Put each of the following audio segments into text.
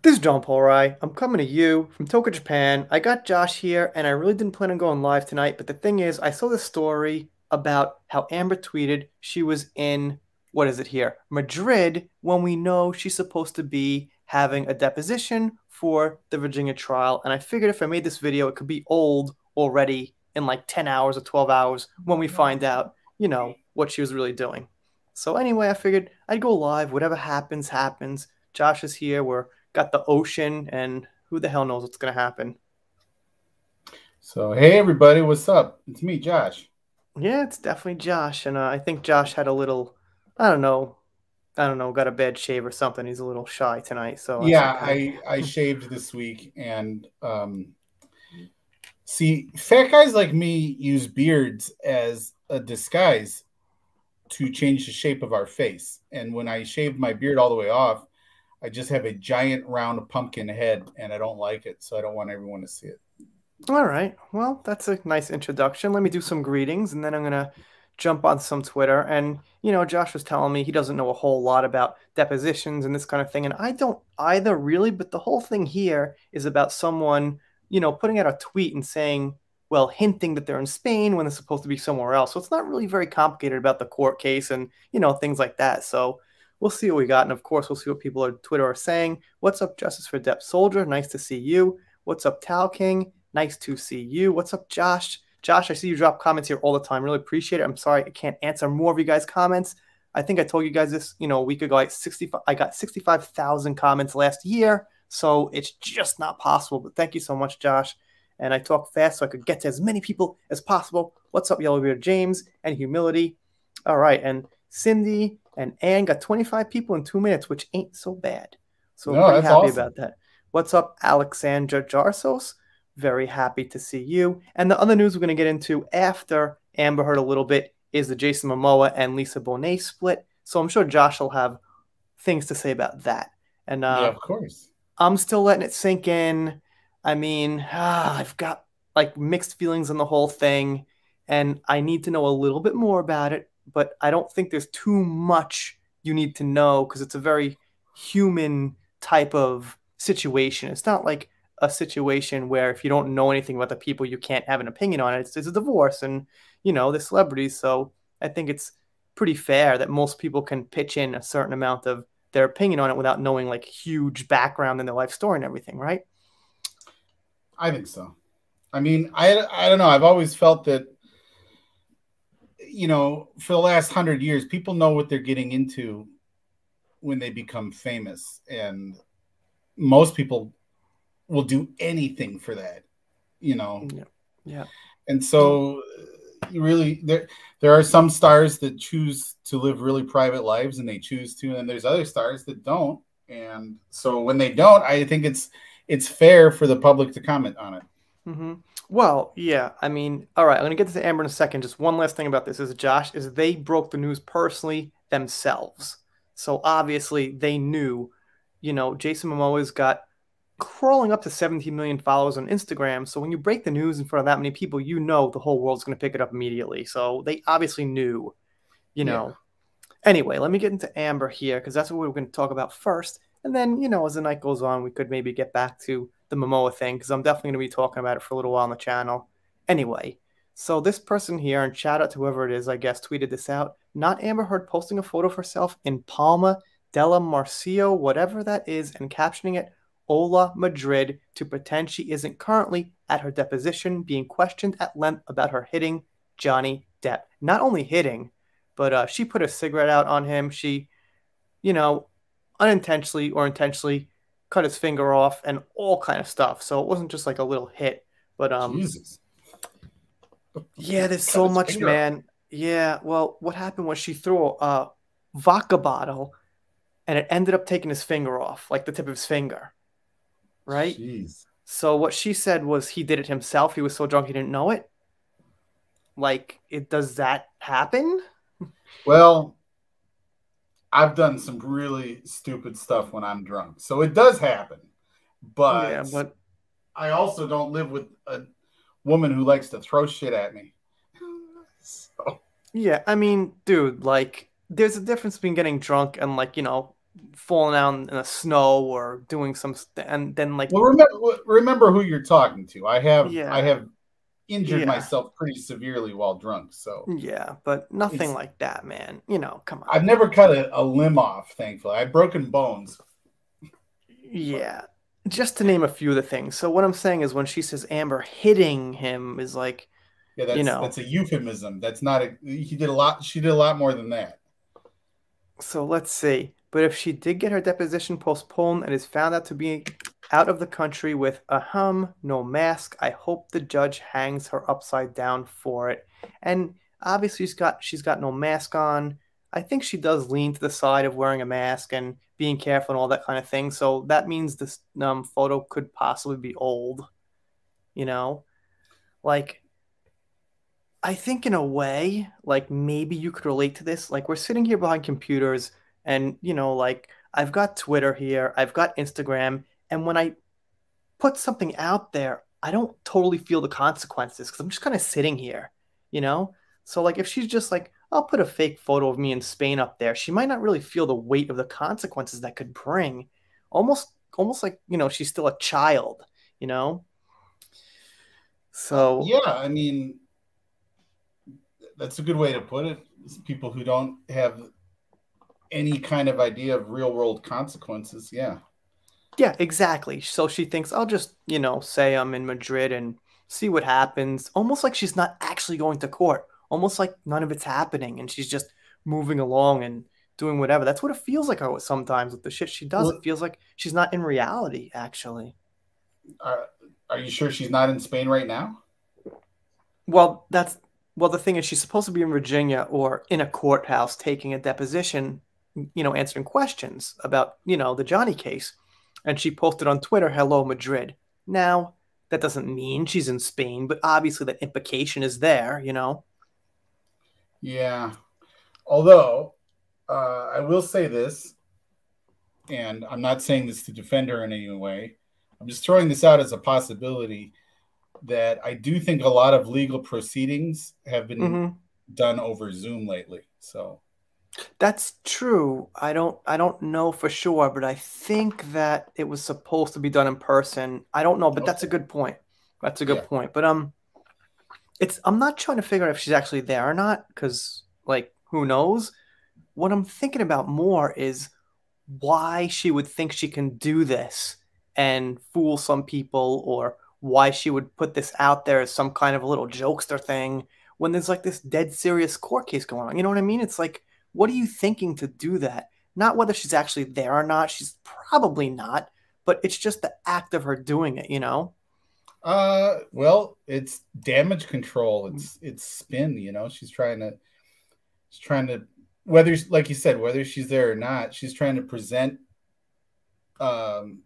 This is John Paul Rye. I'm coming to you from Tokyo, Japan. I got Josh here, and I really didn't plan on going live tonight, but the thing is, I saw this story about how Amber tweeted she was in, what is it here, Madrid, when we know she's supposed to be having a deposition for the Virginia trial. And I figured if I made this video, it could be old already in like 10 hours or 12 hours when we find out, what she was really doing. So anyway, I figured I'd go live. Whatever happens, happens. Josh is here. We're got the ocean, and who the hell knows what's going to happen. So, hey, everybody, what's up? It's me, Josh. Yeah, it's definitely Josh, and I think Josh had a little, I don't know, got a bad shave or something. He's a little shy tonight, so that's Yeah, okay. I shaved this week, and see, fat guys like me use beards as a disguise to change the shape of our face. And when I shaved my beard all the way off, I just have a giant round pumpkin head, and I don't like it, so I don't want everyone to see it. All right, well, that's a nice introduction. Let me do some greetings, and then I'm gonna jump on some Twitter. And Josh was telling me he doesn't know a whole lot about depositions and this kind of thing, and I don't either really. But the whole thing here is about someone, putting out a tweet and saying, well, hinting that they're in Spain when they're supposed to be somewhere else. So it's not really very complicated about the court case and things like that. So we'll see what we got, and of course we'll see what people on Twitter are saying. What's up, Justice for Depp Soldier? Nice to see you. What's up, Tal King? Nice to see you. What's up, Josh? Josh, I see you drop comments here all the time. Really appreciate it. I'm sorry I can't answer more of you guys' comments. I think I told you guys this, a week ago. I got 65,000 comments last year, so it's just not possible. But thank you so much, Josh. And I talk fast so I could get to as many people as possible. What's up, Yellowbeard James and Humility? All right, and Cindy and Ann got 25 people in 2 minutes, which ain't so bad. So we're No, pretty that's happy awesome. about that. What's up, Alexandra Jarsos? Very happy to see you. And the other news we're going to get into after Amber Heard a little bit is the Jason Momoa and Lisa Bonet split. So I'm sure Josh will have things to say about that. And Yeah, of course. I'm still letting it sink in. I mean, I've got like mixed feelings on the whole thing, and I need to know a little bit more about it, but I don't think there's too much you need to know because it's a very human type of situation. It's not like a situation where if you don't know anything about the people, you can't have an opinion on it. It's a divorce, and the celebrities. So I think it's pretty fair that most people can pitch in a certain amount of their opinion on it without knowing like huge background in their life story and everything, right? I think so. I mean, I don't know. I've always felt that, for the last 100 years, people know what they're getting into when they become famous, and most people will do anything for that, you know. Yeah. Yeah. And so, you really there are some stars that choose to live really private lives, and they choose to, and there's other stars that don't. And so when they don't, I think it's fair for the public to comment on it. Mm-hmm. Well, yeah. I mean, all right. I'm gonna get to Amber in a second. Just one last thing about this is Josh is they broke the news personally themselves. So obviously they knew, Jason Momoa's got crawling up to 17 million followers on Instagram. So when you break the news in front of that many people, the whole world's gonna pick it up immediately. So they obviously knew, you Yeah. know. Anyway, let me get into Amber here because that's what we're going to talk about first. And then, as the night goes on, we could maybe get back to the Momoa thing because I'm definitely going to be talking about it for a little while on the channel. Anyway, so this person here, and shout out to whoever it is, I guess, tweeted this out. Not Amber Heard posting a photo of herself in Palma della Marcio, whatever that is, and captioning it Ola Madrid to pretend she isn't currently at her deposition being questioned at length about her hitting Johnny Depp. Not only hitting, but she put a cigarette out on him. She, you know, unintentionally or intentionally cut his finger off and all kind of stuff. So it wasn't just like a little hit, but Jesus. yeah, there's Cut so his much, finger off. man. Yeah, well, what happened was she threw a vodka bottle and it ended up taking his finger off, like the tip of his finger, right? Jeez. So what she said was he did it himself. He was so drunk he didn't know it. Like, does that happen? Well, I've done some really stupid stuff when I'm drunk. So it does happen. Yeah, But but I also don't live with a woman who likes to throw shit at me. So, yeah, I mean, dude, like, there's a difference between getting drunk and, like, falling out in the snow or doing and then like, Well, remember who you're talking to. I yeah, have injured yeah, myself pretty severely while drunk, so yeah, but nothing it's like that, man. Come I've on. never cut a limb off, thankfully. I've broken bones, but Yeah. Just to name a few of the things. So what I'm saying is when she says Amber hitting him is like, yeah, you that's know, a euphemism. That's not a he did a lot she did a lot more than that. so let's see. But if she did get her deposition postponed and is found out to be out of the country with no mask, I hope the judge hangs her upside down for it. And obviously she's got no mask on. I think she does lean to the side of wearing a mask and being careful and all that kind of thing. So that means this photo could possibly be old, you know? Like I think in a way, like maybe you could relate to this. Like we're sitting here behind computers and like I've got Twitter here, I've got Instagram, and when I put something out there, I don't totally feel the consequences because I'm just kind of sitting here, you know? So like if she's just like, I'll put a fake photo of me in Spain up there, she might not really feel the weight of the consequences that could bring. Almost like, she's still a child, you know? So Yeah, I mean that's a good way to put it. It's people who don't have any kind of idea of real world consequences. Yeah. yeah, exactly. So she thinks, I'll just, say I'm in Madrid and see what happens. Almost like she's not actually going to court. Almost like none of it's happening and she's just moving along and doing whatever. That's what it feels like sometimes with the shit she does. It Well, feels like she's not in reality, actually. are, are you sure she's not in Spain right now? Well, the thing is she's supposed to be in Virginia or in a courthouse taking a deposition, answering questions about, the Johnny case. And she posted on Twitter, "Hello Madrid." Now, that doesn't mean she's in Spain, but obviously that implication is there. Yeah. Although I will say this, and I'm not saying this to defend her in any way. I'm just throwing this out as a possibility that I do think a lot of legal proceedings have been Hmm. done over Zoom lately. So That's true. I don't know for sure, but I think that it was supposed to be done in person. I don't know, but that's a okay, good point. That's a good yeah. point. But I'm not trying to figure out if she's actually there or not, because like who knows? What I'm thinking about more is why she would think she can do this and fool some people, or why she would put this out there as some kind of a little jokester thing when there's like this dead serious court case going on. You know what I mean? It's like, what are you thinking to do that? Not whether she's actually there or not. She's probably not, but it's just the act of her doing it. Well, it's damage control. It's spin. She's trying to whether, like you said, whether she's there or not, she's trying to present um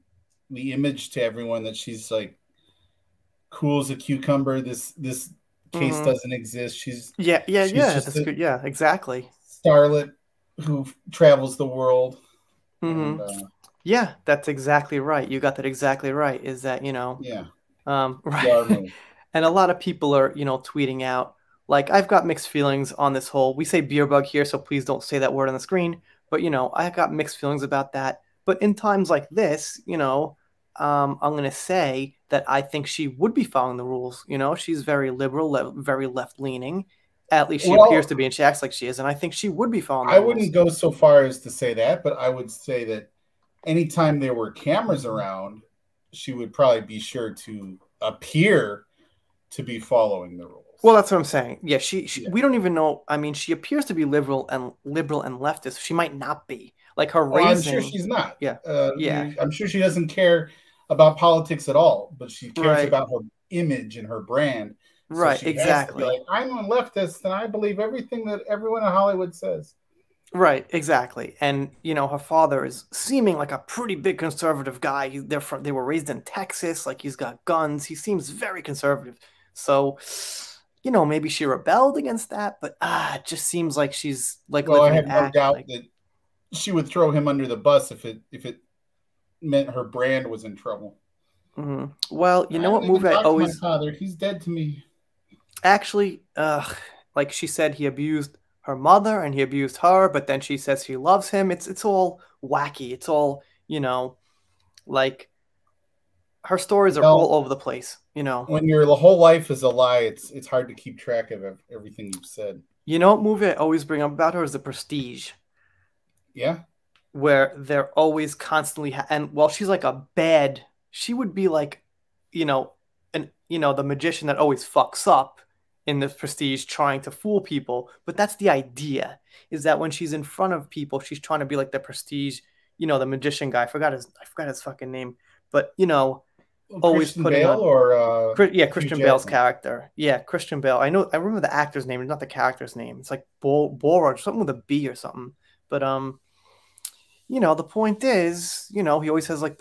the image to everyone that she's like cool as a cucumber. This case Hmm. doesn't exist. Yeah, yeah, She's yeah. just That's a good. Yeah, exactly. starlet who travels the world, Hmm. and Yeah, that's exactly right. You got that exactly right. Is that, yeah, right. PR move. And a lot of people are, tweeting out, like, I've got mixed feelings on this whole, we say beer bug here, so please don't say that word on the screen. But, I got mixed feelings about that. But in times like this, I'm going to say that I think she would be following the rules. She's very liberal, very left leaning. At least she appears Well, to be, and she acts like she is. And I think she would be following the I rules. wouldn't go so far as to say that, but I would say that anytime there were cameras around, she would probably be sure to appear to be following the Well, rules. that's what I'm saying. Yeah, Yeah. we don't even know. I mean, she appears to be liberal and leftist. She might not be. Like her Well, I'm sure raising. she's not. Yeah, yeah, I'm sure she doesn't care about politics at all, but she cares right, about her image and her brand. So right, she has to be like, exactly, I'm a leftist and I believe everything that everyone in Hollywood says. right, exactly. And her father is seeming like a pretty big conservative guy. They were raised in Texas. Like he's got guns. He seems very conservative. So, maybe she rebelled against that, but it just seems like she's like Well, I living an have no act. doubt Like, that she would throw him under the bus if it meant her brand was in trouble. well, you I know haven't what even movie I talked to my always father. He's dead to me. actually, like she said, he abused her mother and he abused her, but then she says he loves him. It's all wacky. It's all, like her stories are Well, all over the place. when your whole life is a lie, it's hard to keep track of everything you've said. You know what movie I always bring up about her is The Prestige, Yeah. where they're always constantly and while she's like a bad, she would be like, you know, the magician that always fucks up in The Prestige trying to fool people. But that's the idea, is that when she's in front of people, she's trying to be like the Prestige, the magician guy. I forgot his fucking name, but Well, always Christian putting Bale on. or Yeah, Hugh Christian Bale's Jackman. character. Yeah, Christian Bale. I remember the actor's name, not the character's name. It's like Bora, something with a B or something. But the point is, he always has like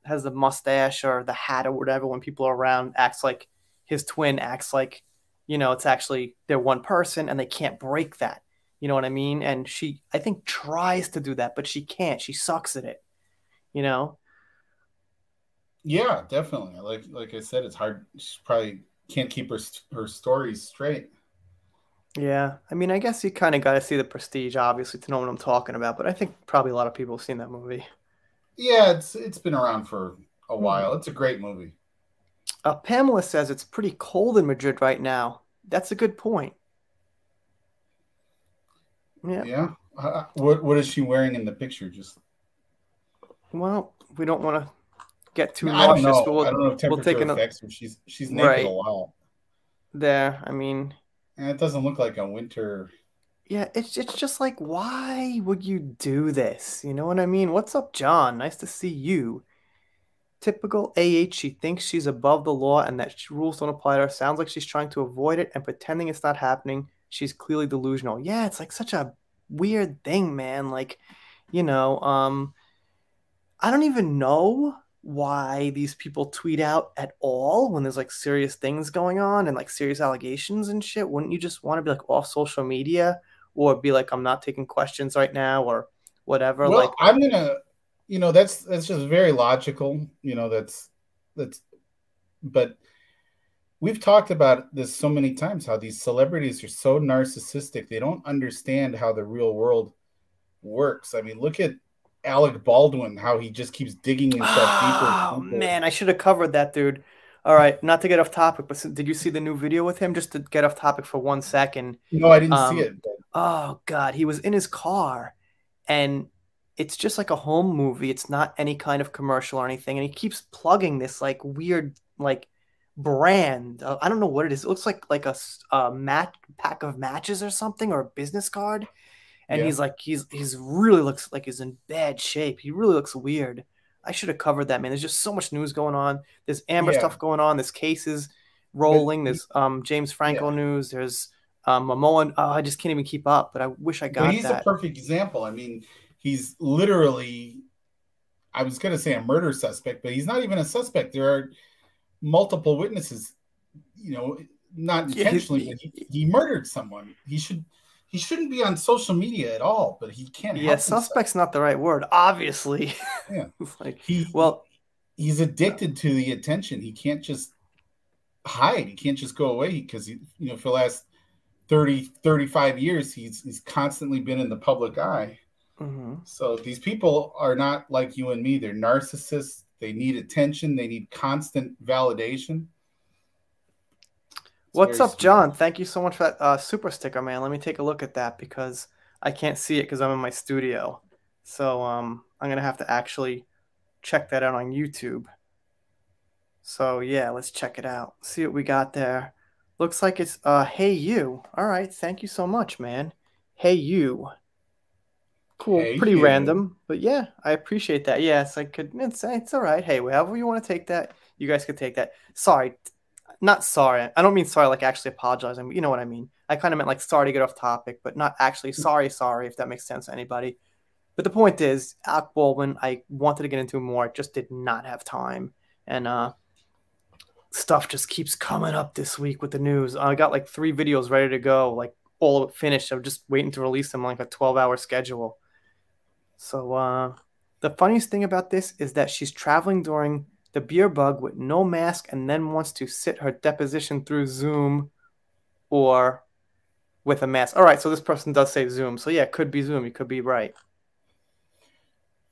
has the mustache or the hat or whatever when people are around, acts like his twin acts like, it's actually they're one person and they can't break that. You know what I mean? And she, I think, tries to do that, but she can't. She sucks at it, you know? Yeah, definitely. Like I said, it's hard. She probably can't keep her stories straight. Yeah. I mean, I guess you kind of got to see the Prestige, obviously, to know what I'm talking about, but I think probably a lot of people have seen that movie. Yeah, it's been around for a Hmm. while. It's a great movie. Pamela says it's pretty cold in Madrid right now. That's a good point. Yeah. Yeah. What is she wearing in the picture? Just Well, we don't want to get I too mean, I don't nauseous, but know. I we'll don't know if we'll take temperature an affects her. She's naked a right lot, there. I mean, and it doesn't look like a winter. yeah, it's just like, why would you do this? You know what I mean? What's up, John? Nice to see you. Typical AH. She thinks she's above the law and that rules don't apply to her. Sounds like she's trying to avoid it and pretending it's not happening. She's clearly delusional. Yeah, it's like such a weird thing, man. Like, you know, um, I don't even know why these people tweet out at all when there's like serious things going on and like serious allegations and shit. Wouldn't you just want to be like off social media or be like, I'm not taking questions right now or whatever? Well, Like, I'm gonna, that's just very logical. That's, but we've talked about this so many times how these celebrities are so narcissistic. They don't understand how the real world works. I mean, look at Alec Baldwin, how he just keeps digging himself deeper with oh people. man, I should have covered that, dude. All right, not to get off topic, but did you see the new video with him? Just to get off topic for 1 second. No, I didn't see Um, it. But oh God, he was in his car and it's just like a home movie. It's not any kind of commercial or anything. And he keeps plugging this like weird like brand. I don't know what it is. It looks like a mat pack of matches or something or a business card. And yeah, he's like he's really looks like he's in bad shape. He really looks weird. I should have covered that, man. There's just so much news going on. There's Amber yeah, stuff going on. There's cases but rolling. There's James Franco yeah, news. There's Momoa. Oh, I just can't even keep up. But I wish I but got he's a that. perfect example. I mean, he's literally, I was going to say a murder suspect, but he's not even a suspect. There are multiple witnesses, you know, not Yeah, intentionally, but he murdered someone. He shouldn't be on social media at all, but he can't yeah, help himself. suspect's not the right word, obviously. Yeah. It's like, He well, he's addicted to the attention. He can't just hide. He can't just go away because for the last 30, 35 years he's constantly been in the public eye. mhm. So these people are not like you and me. They're narcissists. They need attention. They need constant validation. It's What's very up, scary. John? Thank you so much for that super sticker, man. Let me take a look at that because I can't see it because I'm in my studio. So I'm gonna have to actually check that out on YouTube. So yeah, let's check it out. See what we got there. Looks like it's hey you. All right, thank you so much, man. Hey you. Cool, Hey, pretty you. random, but yeah, I appreciate that. Yes, I could. It's all right. Hey, however you want to take that, you guys could take that. Sorry, not sorry. I don't mean sorry like actually apologizing. But you know what I mean. I kind of meant like sorry to get off topic, but not actually sorry. Sorry if that makes sense to anybody. But the point is, Alec Baldwin. I wanted to get into more, just did not have time, and stuff just keeps coming up this week with the news. I got like 3 videos ready to go, like all of it finished. I'm just waiting to release them on like a 12-hour schedule. So the funniest thing about this is that she's traveling during the beer bug with no mask and then wants to sit her deposition through Zoom or with a mask. All right, so this person does say Zoom. So yeah, it could be Zoom. You could be right.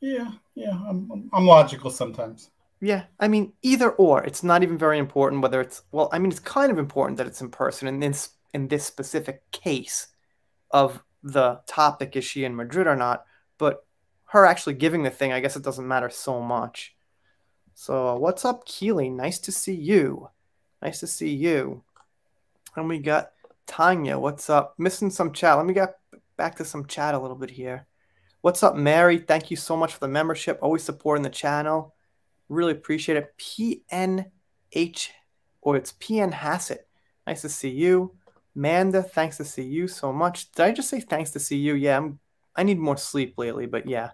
Yeah, yeah. I'm logical sometimes. Yeah, I mean, either or. It's not even very important whether it's, well, I mean, it's kind of important that it's in person in this specific case of the topic, is she in Madrid or not? But her actually giving the thing, I guess it doesn't matter so much. So, what's up, Keely? Nice to see you. Nice to see you. And we got Tanya. What's up? Missing some chat. Let me get back to some chat a little bit here. What's up, Mary? Thank you so much for the membership. Always supporting the channel. Really appreciate it. PNH, or it's PN Hassett. Nice to see you. Manda, thanks to see you so much. Did I just say thanks to see you? Yeah, I need more sleep lately, but yeah,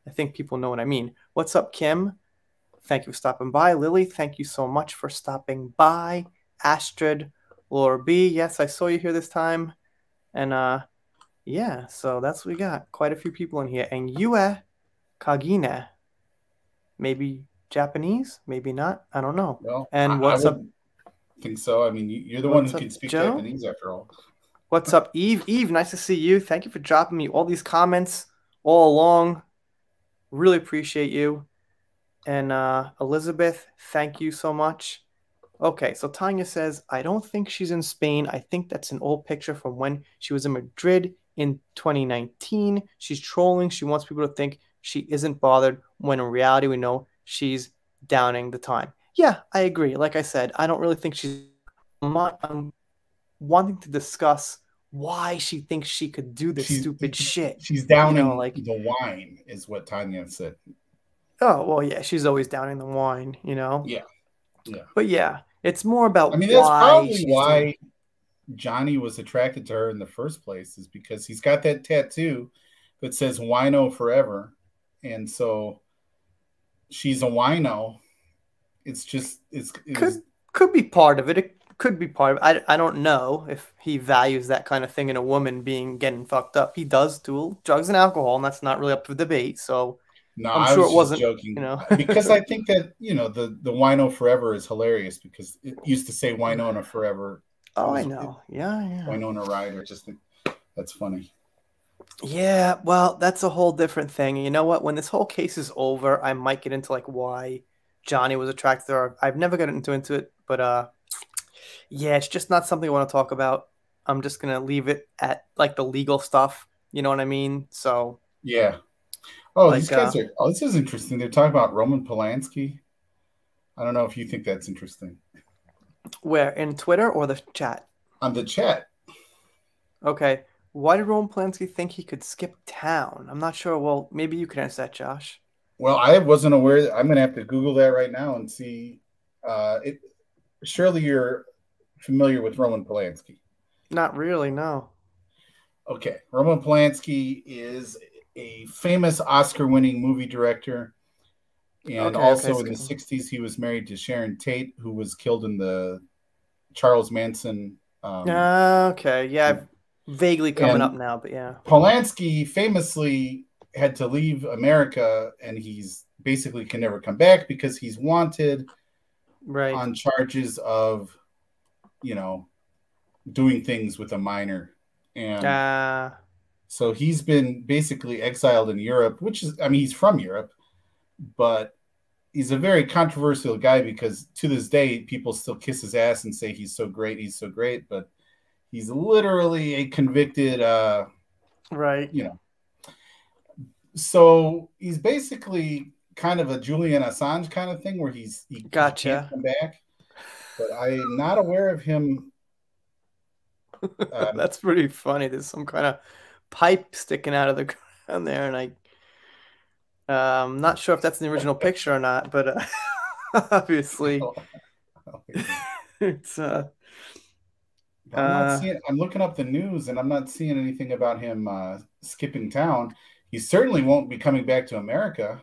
I think people know what I mean. What's up, Kim? Thank you for stopping by. Lily, thank you so much for stopping by. Astrid, Laura B, yes, I saw you here this time. And yeah, so that's what we got. Quite a few people in here. And Yue Kagine, maybe Japanese, maybe not. I don't know. Well, And I what's up? would think so. I mean, you're the one What's who up, can speak Joe? Japanese after all. What's up, Eve? Eve, nice to see you. Thank you for dropping me all these comments all along. Really appreciate you. And Elizabeth, thank you so much. Okay, so Tanya says, I don't think she's in Spain. I think that's an old picture from when she was in Madrid in 2019. She's trolling. She wants people to think she isn't bothered, when in reality we know she's downing the time. Yeah, I agree. Like I said, I don't really think she's. I'm wanting to discuss why she thinks she could do this She's stupid shit. she's You know, downing like, the wine, is what Tanya said. oh, well, yeah, she's always downing the wine, you know? Yeah, yeah. But yeah, it's more I about mean, that's why probably she's doing. why Johnny was attracted to her in the first place, is because he's got that tattoo that says "Wino Forever," and so she's a wino. It's just it was Could be part of it. It could be part of it. I don't know if he values that kind of thing in a woman being getting fucked up. He does do drugs and alcohol, and that's not really up for debate. So no. I'm I sure was it just wasn't, joking because I think that the "Wino Forever" is hilarious because it used to say "Winona Forever." Oh, I know. Yeah, yeah. Winona Ryder. Just think that's funny. Yeah, well, that's a whole different thing. You know what? When this whole case is over, I might get into like why Johnny was attracted to her. I've never gotten into it, but yeah, it's just not something I want to talk about. I'm just gonna leave it at like the legal stuff. You know what I mean? So Yeah. Oh, these like guys are. Oh, this is interesting. They're talking about Roman Polanski. I don't know if you think that's interesting. where, in Twitter or the chat? On the chat. Okay. Why did Roman Polanski think he could skip town? I'm not sure. Well, maybe you can answer that, Josh. Well, I wasn't aware. I'm going to have to Google that right now and see. It. Surely you're familiar with Roman Polanski. Not really, no. Okay, Roman Polanski is a famous Oscar-winning movie director, and Okay, okay. also in the '60s he was married to Sharon Tate, who was killed in the Charles Manson. Okay, yeah, vaguely coming up And now, but yeah. Polanski famously had to leave America, and he's basically can never come back because he's wanted Right. on charges of, you know, doing things with a minor. And Uh, so he's been basically exiled in Europe, which is, I mean, he's from Europe, but he's a very controversial guy because to this day, people still kiss his ass and say he's so great, he's so great. But he's literally a convicted, right. you know, so he's basically kind of a Julian Assange kind of thing where he can't Gotcha. come back. But I'm not aware of him. That's pretty funny. There's some kind of pipe sticking out of the ground there, and I'm not sure if that's the original picture or not, but obviously, it's I'm not uh, seeing. I'm looking up the news, and I'm not seeing anything about him skipping town. He certainly won't be coming back to America.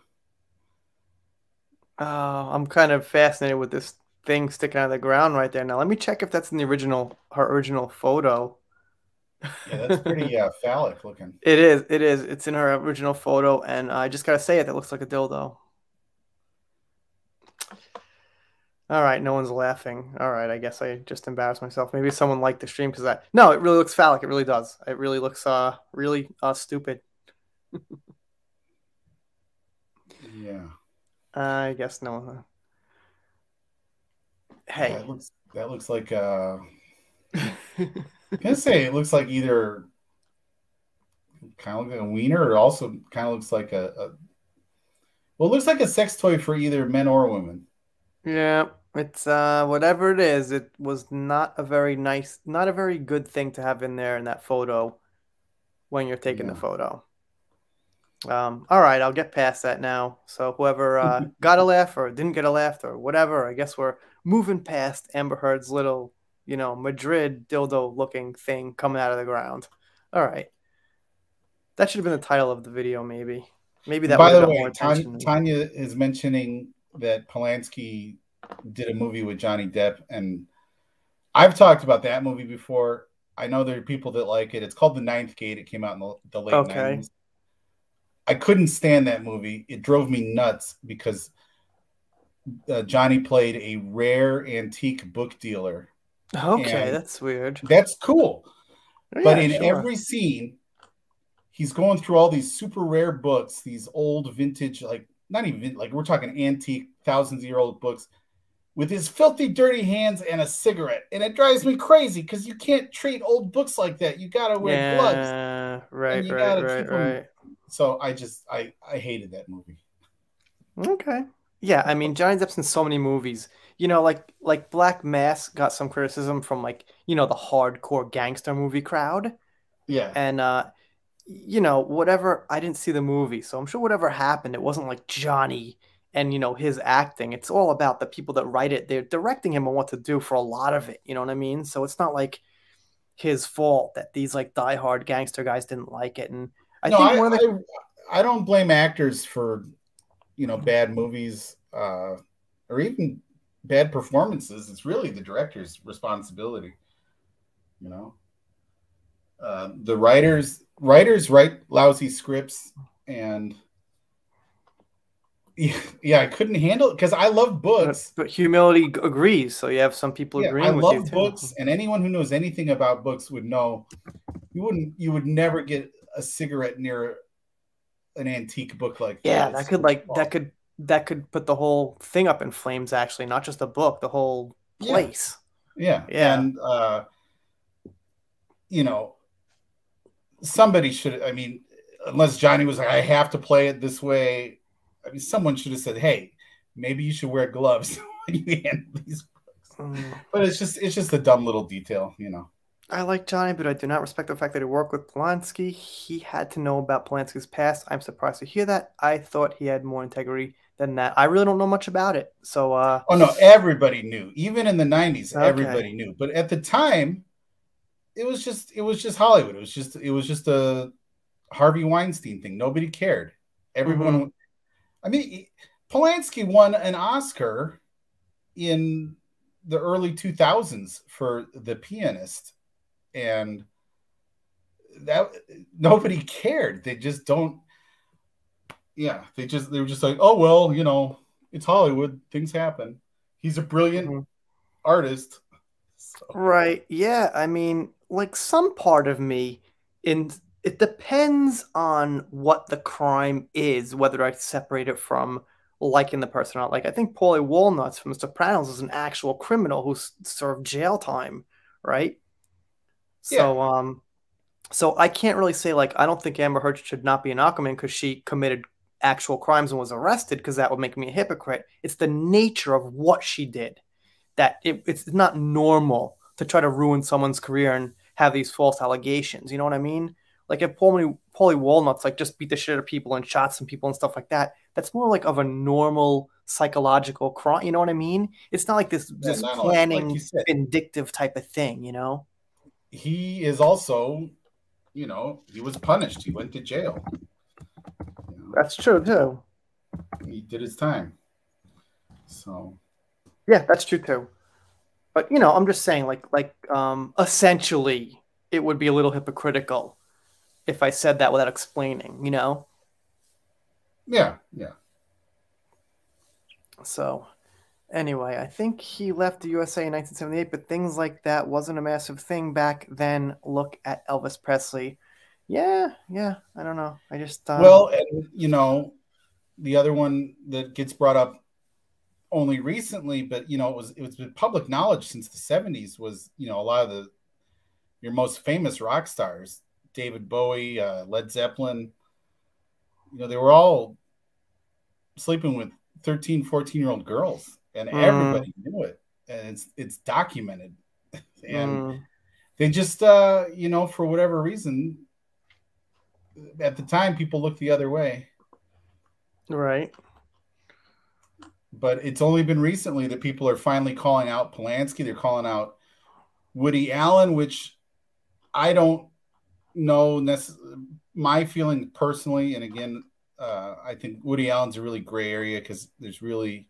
I'm kind of fascinated with this thing sticking out of the ground right there. Now, let me check if that's in the original, her original photo. Yeah, that's pretty phallic looking. It is. It is. It's in her original photo, and I just gotta say it. That looks like a dildo. All right, no one's laughing. All right, I guess I just embarrassed myself. Maybe someone liked the stream because that. No, it really looks phallic. It really does. It really looks really stupid. Yeah. I guess no. Yeah, Hey. that looks like I'm gonna say it looks like either kind of like a wiener or also kind of looks like a well, it looks like a sex toy for either men or women. Yeah, it's whatever it is, it was not a very nice, not a very good thing to have in there in that photo when you're taking the Yeah. photo. All right, I'll get past that now. So whoever got a laugh or didn't get a laugh or whatever, I guess we're moving past Amber Heard's little, Madrid dildo looking thing coming out of the ground. All right. That should have been the title of the video, maybe. Maybe And that would by have the got more way, attention. Tanya is mentioning that Polanski did a movie with Johnny Depp, and I've talked about that movie before. I know there are people that like it. It's called The Ninth Gate. It came out in the late Okay. 90s. I couldn't stand that movie. It drove me nuts because Johnny played a rare antique book dealer, Okay, and that's weird. that's cool. But Yeah, in sure. every scene, he's going through all these super rare books, these old vintage, like not even like we're talking antique, thousands-year old books, with his filthy, dirty hands and a cigarette. And it drives me crazy because you can't treat old books like that. You got to wear gloves Yeah, and right, you got right, to right, keep them. right. So I hated that movie. Okay. Yeah, I mean Johnny Depp's in so many movies. Like Black Mass got some criticism from like, the hardcore gangster movie crowd. Yeah. And whatever, I didn't see the movie, so I'm sure whatever happened, it wasn't like Johnny and his acting. It's all about the people that write it. They're directing him on what to do for a lot of it, you know what I mean? So it's not like his fault that these like diehard gangster guys didn't like it. And I No, think one of the I don't blame actors for bad movies or even bad performances. It's really the director's responsibility. You know, the writers write lousy scripts, and yeah, I couldn't handle it because I love books. but humility agrees. So you have some people Yeah, I agreeing with you love too. books, and anyone who knows anything about books would know you would never get a cigarette near an antique book like that. Yeah, It's just awful. that could put the whole thing up in flames actually, not just the book, the whole Yeah, place. yeah, Yeah. and you know, somebody should. I mean, unless Johnny was like, I have to play it this way. I mean, someone should have said, hey, maybe you should wear gloves when you handle these books. Mm. But it's just a dumb little detail. I like Johnny, but I do not respect the fact that he worked with Polanski. He had to know about Polanski's past. I'm surprised to hear that. I thought he had more integrity than that. I really don't know much about it. So, Oh no, everybody knew. Even in the 90s, okay. everybody knew. But at the time, it was just Hollywood. It was just a Harvey Weinstein thing. Nobody cared. Mm-hmm. Everyone I mean, Polanski won an Oscar in the early 2000s for The Pianist, and that nobody cared. They just don't. Yeah, they were just like, oh well, it's Hollywood. Things happen. He's a brilliant Mm-hmm. artist. So Right. Yeah. I mean, like some part of me, in it depends on what the crime is, whether I separate it from liking the person or not. Like I think Paulie Walnuts from Sopranos is an actual criminal who served jail time, right? yeah, So so I can't really say like I don't think Amber Heard should not be an Aquaman because she committed actual crimes and was arrested because that would make me a hypocrite. It's the nature of what she did that it's not normal to try to ruin someone's career and have these false allegations. You know what I mean? Like if Paulie Walnuts like just beat the shit out of people and shot some people and stuff like that, that's more like of a normal psychological crime. You know what I mean? It's not like this and not like you planning said, vindictive type of thing. You know? he is also, he was punished. He went to jail. That's true too. He did his time. So Yeah, that's true too. But I'm just saying, essentially, it would be a little hypocritical if I said that without explaining. yeah, yeah. So Anyway, I think he left the USA in 1978, but things like that wasn't a massive thing back then. Look at Elvis Presley. Yeah, yeah, I don't know. I just Well, and the other one that gets brought up only recently, but it was public knowledge since the 70s, was a lot of the your most famous rock stars, David Bowie, Led Zeppelin, they were all sleeping with 13, 14-year-old girls, and mm, everybody knew it, and it's documented. And mm, they just for whatever reason, at the time people looked the other way. right. But it's only been recently that people are finally calling out Polanski. They're calling out Woody Allen, which I don't know. My feeling personally, and again, I think Woody Allen's a really gray area, because there's really,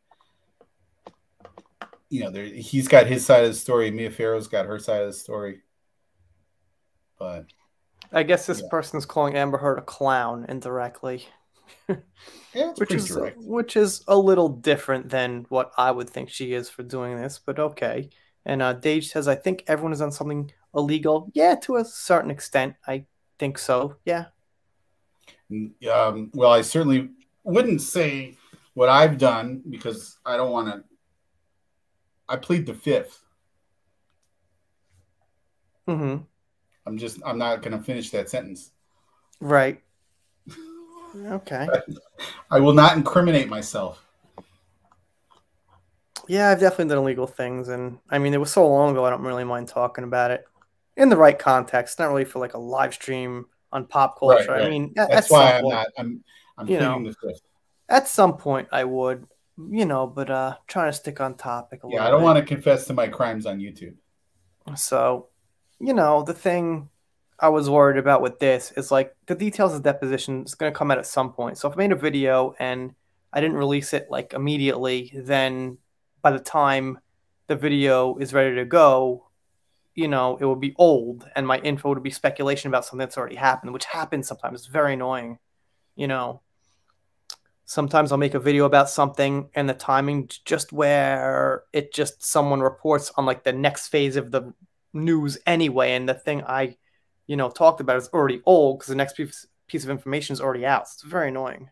he's got his side of the story. Mia Farrow's got her side of the story. But I guess this yeah, person's calling Amber Heard a clown indirectly, yeah, it's which pretty is direct. which is a little different than what I would think she is for doing this, but okay. And Dage says, I think everyone has done something illegal. Yeah, to a certain extent, I think so. Yeah. Well, I certainly wouldn't say what I've done, because I don't want to. I plead the fifth. Mm-hmm. I'm not going to finish that sentence. Right. Okay. I will not incriminate myself. Yeah, I've definitely done illegal things, and I mean, it was so long ago. I don't really mind talking about it in the right context. Not really for like a live stream on pop Right, culture. I right. mean, at That's some why I'm point, not. I'm you pleading know, the fifth. at some point I would, but trying to stick on topic a Yeah, I little don't bit. want to confess to my crimes on YouTube. So, the thing I was worried about with this is like the details of the deposition is going to come out at some point. So if I made a video and I didn't release it like immediately, then by the time the video is ready to go, it would be old and my info would be speculation about something that's already happened, which happens sometimes. It's very annoying. You know, Sometimes I'll make a video about something and the timing just where it just someone reports on like the next phase of the news anyway, and the thing I, talked about is already old because the next piece of information is already out. So it's very annoying.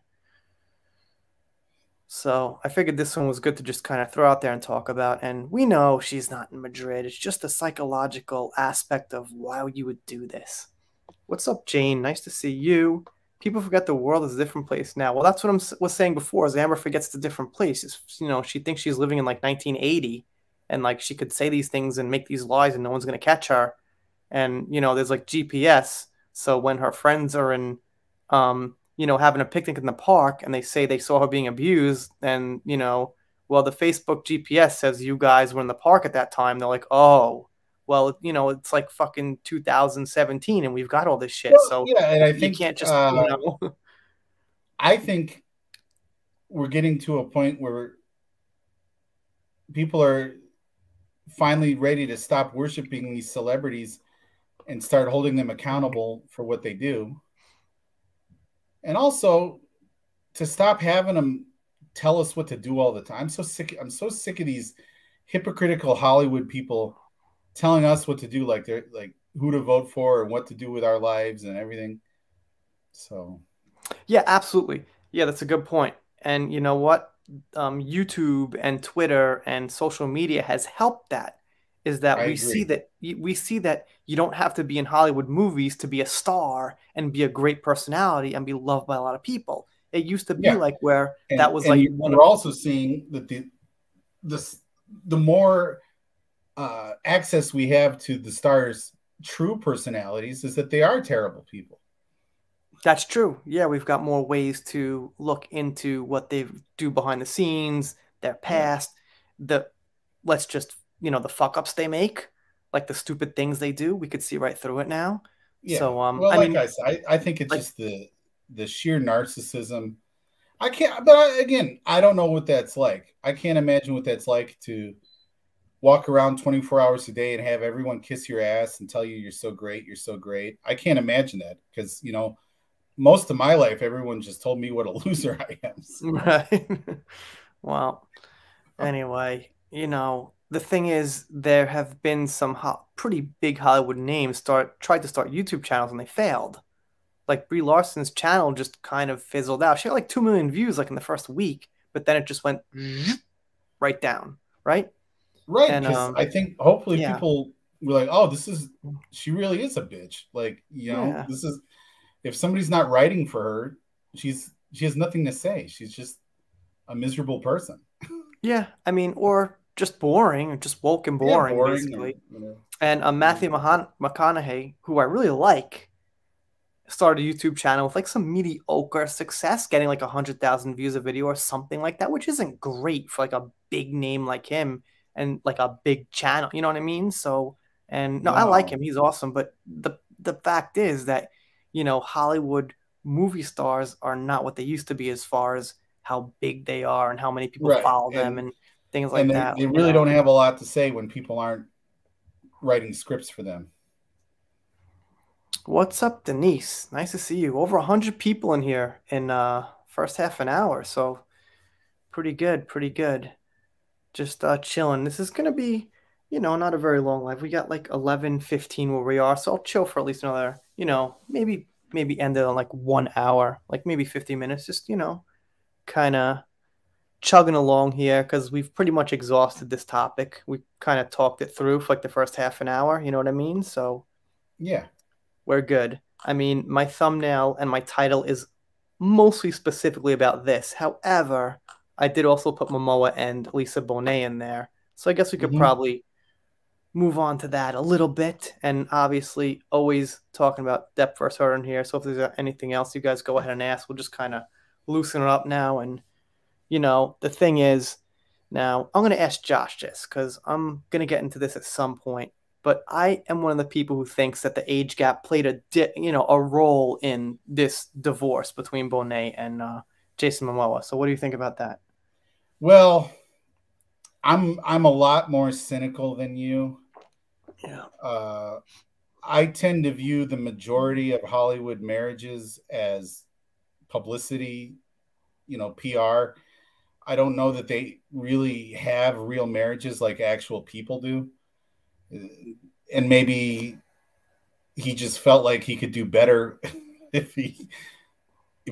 So I figured this one was good to just kind of throw out there and talk about. And we know she's not in Madrid. It's just the psychological aspect of why you would do this. What's up, Jane? Nice to see you. People forget the world is a different place now. Well, that's what I was saying before. Is Amber forgets it's a different place. She thinks she's living in like 1980, and like she could say these things and make these lies, and no one's gonna catch her. And there's like GPS, so when her friends are in, having a picnic in the park, and they say they saw her being abused, and well, the Facebook GPS says you guys were in the park at that time. They're like, oh, well, it's like fucking 2017 and we've got all this shit. Well, So yeah, and you can't just, I think we're getting to a point where people are finally ready to stop worshiping these celebrities and start holding them accountable for what they do, and also to stop having them tell us what to do all the time. I'm so sick of these hypocritical Hollywood people telling us what to do, like they're like who to vote for and what to do with our lives and everything. So yeah, absolutely. Yeah, that's a good point. And you know what? YouTube and Twitter and social media has helped that. Is that I agree. we see that you don't have to be in Hollywood movies to be a star and be a great personality and be loved by a lot of people. It used to be Yeah, like where that and was and like you, one you're of also seeing that this the more access we have to the stars' true personalities is that they are terrible people. That's true. Yeah, we've got more ways to look into what they do behind the scenes, their Yeah, past, the let's just, the fuck ups they make, like the stupid things they do. We could see right through it now. yeah. So, Well, I like mean, I said, I think it's like, just the sheer narcissism. I can't, but again, I don't know what that's like. I can't imagine what that's like to walk around 24 hours a day and have everyone kiss your ass and tell you you're so great, you're so great. I can't imagine that, because most of my life everyone just told me what a loser I am. So right. Well, Anyway, the thing is, there have been some pretty big Hollywood names tried to start YouTube channels and they failed. Like Brie Larson's channel just kind of fizzled out. She had like 2 million views like in the first week, but then it just went right down, right? Right, And because I think hopefully yeah, people were like, "Oh, she really is a bitch." Like, yeah, this is if somebody's not writing for her, she has nothing to say. She's just a miserable person. yeah. I mean, or just boring, just woke and Yeah, boring, boring or basically. whatever. And Yeah. Matthew McConaughey, who I really like, started a YouTube channel with like some mediocre success, getting like 100,000 views a video or something like that, which isn't great for like a big name like him and like a big channel. You know what I mean? So, and no, I like No. him. He's awesome. But the fact is that Hollywood movie stars are not what they used to be as far as how big they are and how many people Right. follow them and things And like that. they really don't have a lot to say when people aren't writing scripts for them. What's up, Denise? Nice to see you. Over 100 people in here in first half an hour. So pretty good, pretty good. Just chilling. This is gonna be, not a very long live. We got like 11:15 where we are, so I'll chill for at least another, maybe end it on like 1 hour, like maybe 50 minutes. Just, kind of chugging along here because we've pretty much exhausted this topic. We kind of talked it through for like the first half an hour, you know what I mean? So Yeah. we're good. I mean, my thumbnail and my title is mostly specifically about this. However, I did also put Momoa and Lisa Bonet in there. So I guess we could Hmm. probably move on to that a little bit. And obviously, always talking about depth first order in here. So if there's anything else, you guys go ahead and ask. We'll just kind of loosen it up now. And, the thing is, now I'm going to ask Josh this because I'm going to get into this at some point. But I am one of the people who thinks that the age gap played a role in this divorce between Bonet and Jason Momoa. So what do you think about that? Well, I'm a lot more cynical than you. Yeah. Uh, I tend to view the majority of Hollywood marriages as publicity, PR. I don't know that they really have real marriages like actual people do. And maybe he just felt like he could do better if he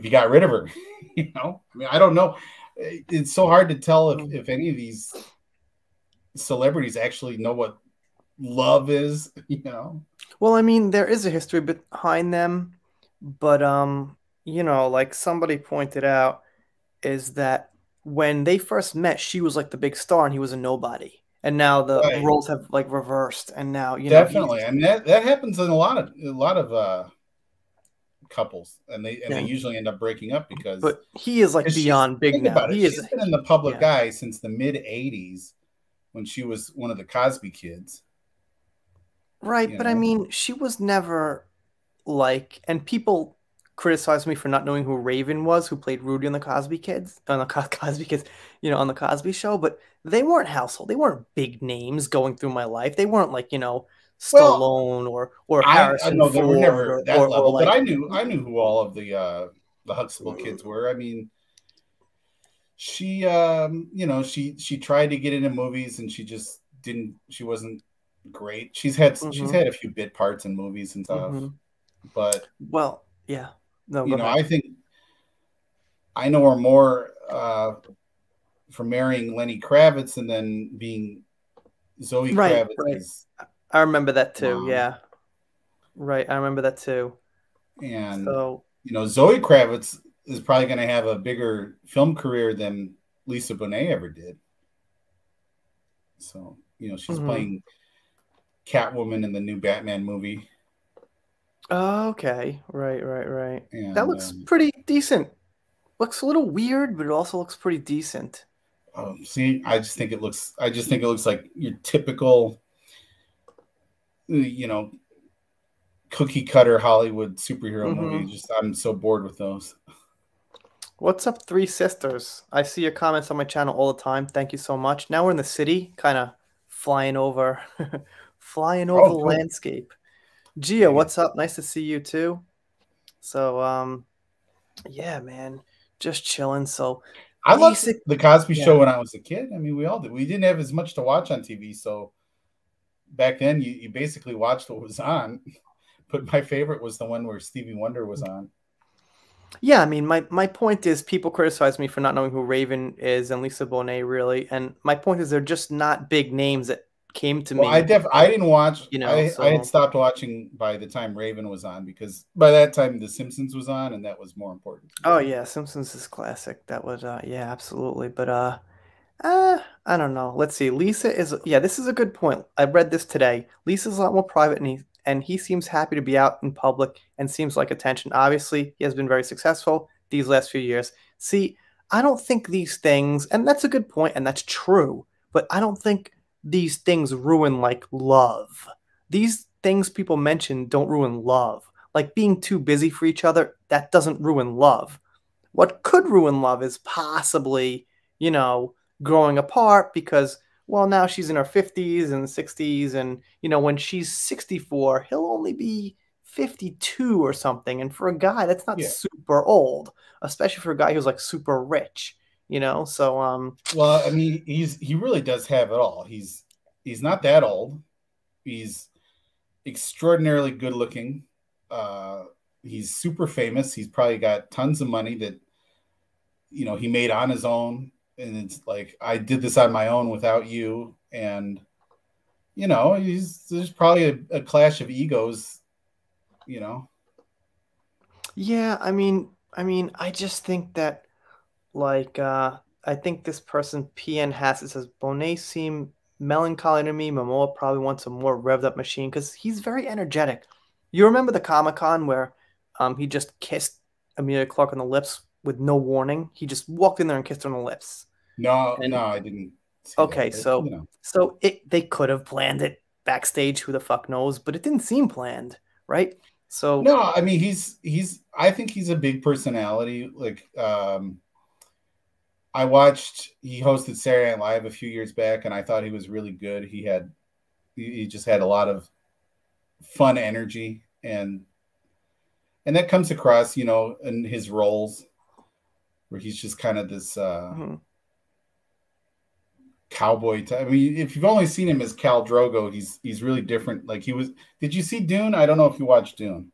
got rid of her. I mean, I don't know. It's so hard to tell Mm. if any of these celebrities actually know what love is. Well, I mean, there is a history behind them, but like somebody pointed out, is that when they first met, she was like the big star and he was a nobody. And now the Right. roles have like reversed, and now Definitely. he's I mean that happens in a lot of couples, and they yeah, usually end up breaking up because but he is like she's beyond big think now. about it. He is She's been in the public yeah. eye since the mid '80s when she was one of the Cosby kids. Right, You but I know, mean, she was never like, and people criticize me for not knowing who Raven was, who played Rudy on the Cosby Kids, on the Cosby Kids, on the Cosby Show, but they weren't household. They weren't big names going through my life. They weren't like, well, Stallone or I Harrison know they were Ford never that or level, but like I knew who all of the Huxtable kids were. I mean, she she tried to get into movies and she just didn't. She wasn't great. She's hmm had a few bit parts in movies and stuff, hmm but Well, yeah. No, go ahead. I think I know her more for marrying Lenny Kravitz and then being Zoe Right, right. Kravitz's I remember that too. mom. Yeah. Right, I remember that too. And So, Zoe Kravitz is probably going to have a bigger film career than Lisa Bonet ever did. So she's mhm. playing Catwoman in the new Batman movie, Okay. Right, right, right. That and looks pretty decent. Looks a little weird, but it also looks pretty decent. see, I just think it looks like your typical, you know, cookie cutter Hollywood superhero movie. hmm Just I'm so bored with those. What's up, Three Sisters? I see your comments on my channel all the time. Thank you so much. Now we're in the city, kind of flying over, flying over Oh, the good. landscape. Gia, I guess. what's up? Nice to see you too. So, yeah, man, just chilling. So, I loved Lisa. the Cosby Yeah. Show when I was a kid. I mean, we all did. We didn't have as much to watch on TV, so back then you basically watched what was on. But my favorite was the one where Stevie Wonder was on. Yeah, I mean, my point is people criticize me for not knowing who Raven is and Lisa Bonet really, and my point is they're just not big names that came to Well, me, I didn't watch. I had so stopped watching by the time Raven was on because by that time The Simpsons was on, and that was more important to me. oh yeah, Simpsons is classic. That was yeah, absolutely. But I don't know. Let's see. Lisa is yeah, this is a good point. I read this today. Lisa's a lot more private and he seems happy to be out in public and seems like attention. Obviously, he has been very successful these last few years. See, I don't think these things, and that's a good point, and that's true, but I don't think these things ruin like love. These things people mention don't ruin love. Like being too busy for each other, that doesn't ruin love. What could ruin love is possibly, you know, growing apart because, well, now she's in her 50s and 60s, and, when she's 64, he'll only be 52 or something. And for a guy, that's not Yeah. super old, especially for a guy who's like super rich, So, Well, I mean, he really does have it all. He's not that old. He's extraordinarily good looking. Uh, he's super famous. He's probably got tons of money that he made on his own, and it's like I did this on my own without you. And there's probably a clash of egos. You know, yeah, I just think that like, I think this person, PN Hassett, says Bonet seemed melancholy to me. Momoa probably wants a more revved up machine because he's very energetic. You remember the Comic Con where he just kissed Amelia Clark on the lips with no warning? He just walked in there and kissed her on the lips. no, And no, I didn't see that, okay, but so they could have planned it backstage, who the fuck knows, but it didn't seem planned, right? So no, I mean I think he's a big personality. Like I watched he hosted Saturday Night Live a few years back, and I thought he was really good. He just had a lot of fun energy, and that comes across, in his roles where he's just kind of this mhm. cowboy type. I mean, if you've only seen him as Cal Drogo, he's really different. Like he was. Did you see Dune? I don't know if you watched Dune.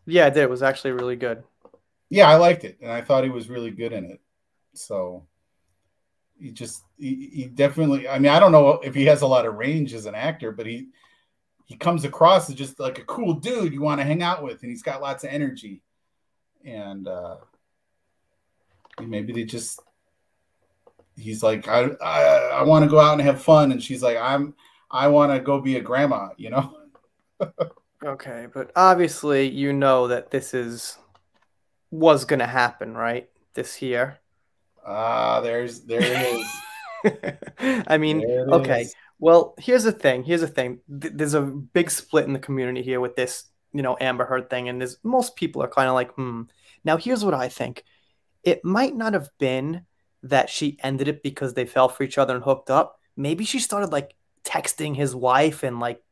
Yeah, I did. It was actually really good. Yeah, I liked it, and I thought he was really good in it. So he definitely. I mean, I don't know if he has a lot of range as an actor, but he comes across as just like a cool dude you want to hang out with, and he's got lots of energy. And maybe he's like, I want to go out and have fun, and she's like, I want to go be a grandma. Okay, but obviously you know that this was gonna happen, right? This year. There it is. I mean, There it okay. is. Well, here's the thing. Here's the thing. There's a big split in the community here with this, Amber Heard thing, and there's most people are kind of like, hmm. Now, here's what I think. It might not have been that she ended it because they fell for each other and hooked up. Maybe she started like texting his wife and like,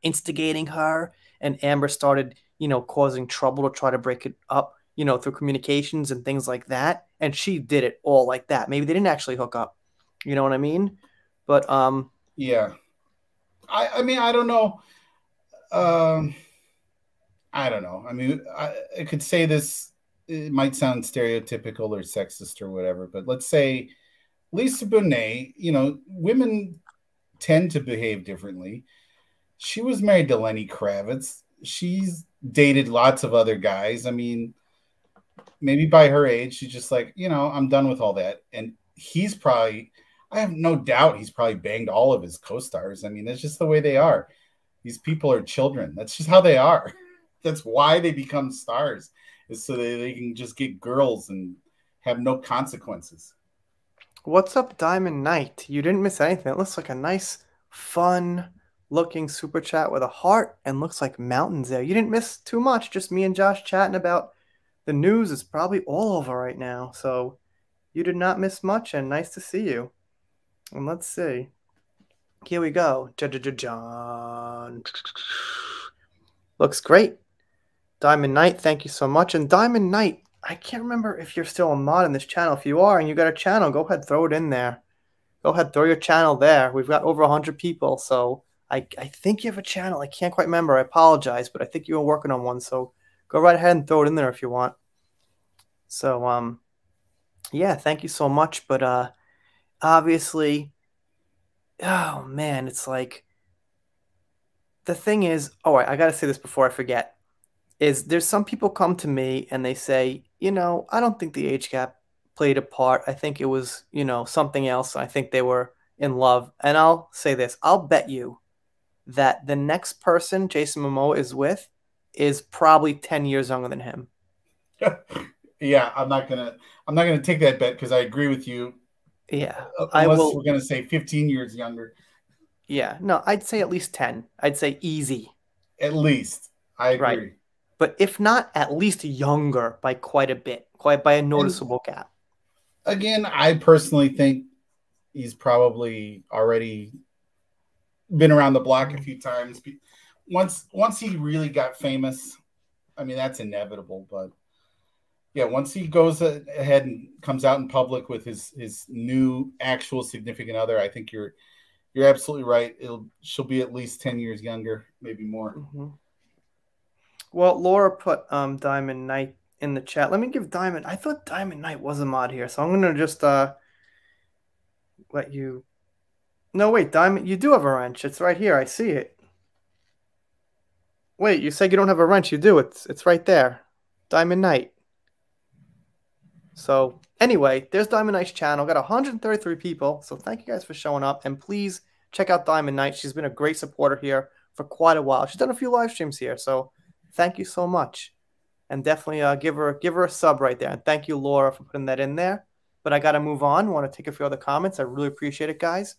instigating her, and Amber started, causing trouble to try to break it up, through communications and things like that. And she did it all like that. Maybe they didn't actually hook up. You know what I mean? But Yeah. I mean, I don't know. Um, I don't know. I mean, I could say this. It might sound stereotypical or sexist or whatever, but let's say Lisa Bonet. Women tend to behave differently. She was married to Lenny Kravitz. She's dated lots of other guys. I mean, maybe by her age, she's just like, I'm done with all that. And I have no doubt he's probably banged all of his co-stars. I mean, that's just the way they are. These people are children. That's just how they are. That's why they become stars, is so they can just get girls and have no consequences. what's up, Diamond Knight? You didn't miss anything. It looks like a nice, fun looking super chat with a heart and looks like mountains there. You didn't miss too much. Just me and Josh chatting about the news is probably all over right now. So you did not miss much, and nice to see you. And let's see. Here we go. John. Looks great. Diamond Knight, thank you so much. And Diamond Knight, I can't remember if you're still a mod in this channel. If you are and you got a channel, go ahead, throw it in there. Go ahead, throw your channel there. We've got over 100 people, so I think you have a channel. I can't quite remember. I apologize, but I think you were working on one, so go right ahead and throw it in there if you want. So, yeah, thank you so much. But obviously, oh man, it's like the thing is, oh, I gotta say this before I forget. Is there's some people come to me and they say, I don't think the age gap played a part. I think it was, something else. I think they were in love. And I'll say this, I'll bet you that the next person Jason Momoa is with is probably 10 years younger than him. Yeah, I'm not gonna take that bet because I agree with you. Yeah, I Unless will. we're gonna say 15 years younger, Yeah, no, I'd say at least 10. I'd say easy, at least. I right? agree. But if not, at least younger by quite a bit, quite by a And noticeable gap. again, I personally think he's probably already been around the block a few times. Once he really got famous, I mean that's inevitable. But yeah, once he goes ahead and comes out in public with his new actual significant other, I think you're absolutely right. She'll be at least 10 years younger, maybe more. Hmm. Well, Laura put Diamond Knight in the chat. Let me give Diamond. I thought Diamond Knight was a mod here, so I'm gonna just let you. No, wait, Diamond, you do have a wrench. It's right here. I see it. Wait, you said you don't have a wrench. You do. It's right there. Diamond Knight. So anyway, there's Diamond Knight's channel. Got 133 people. So thank you guys for showing up. And please check out Diamond Knight. She's been a great supporter here for quite a while. She's done a few live streams here. So thank you so much. And definitely give her a sub right there. And thank you, Laura, for putting that in there. But I gotta move on. Want to take a few other comments. I really appreciate it, guys.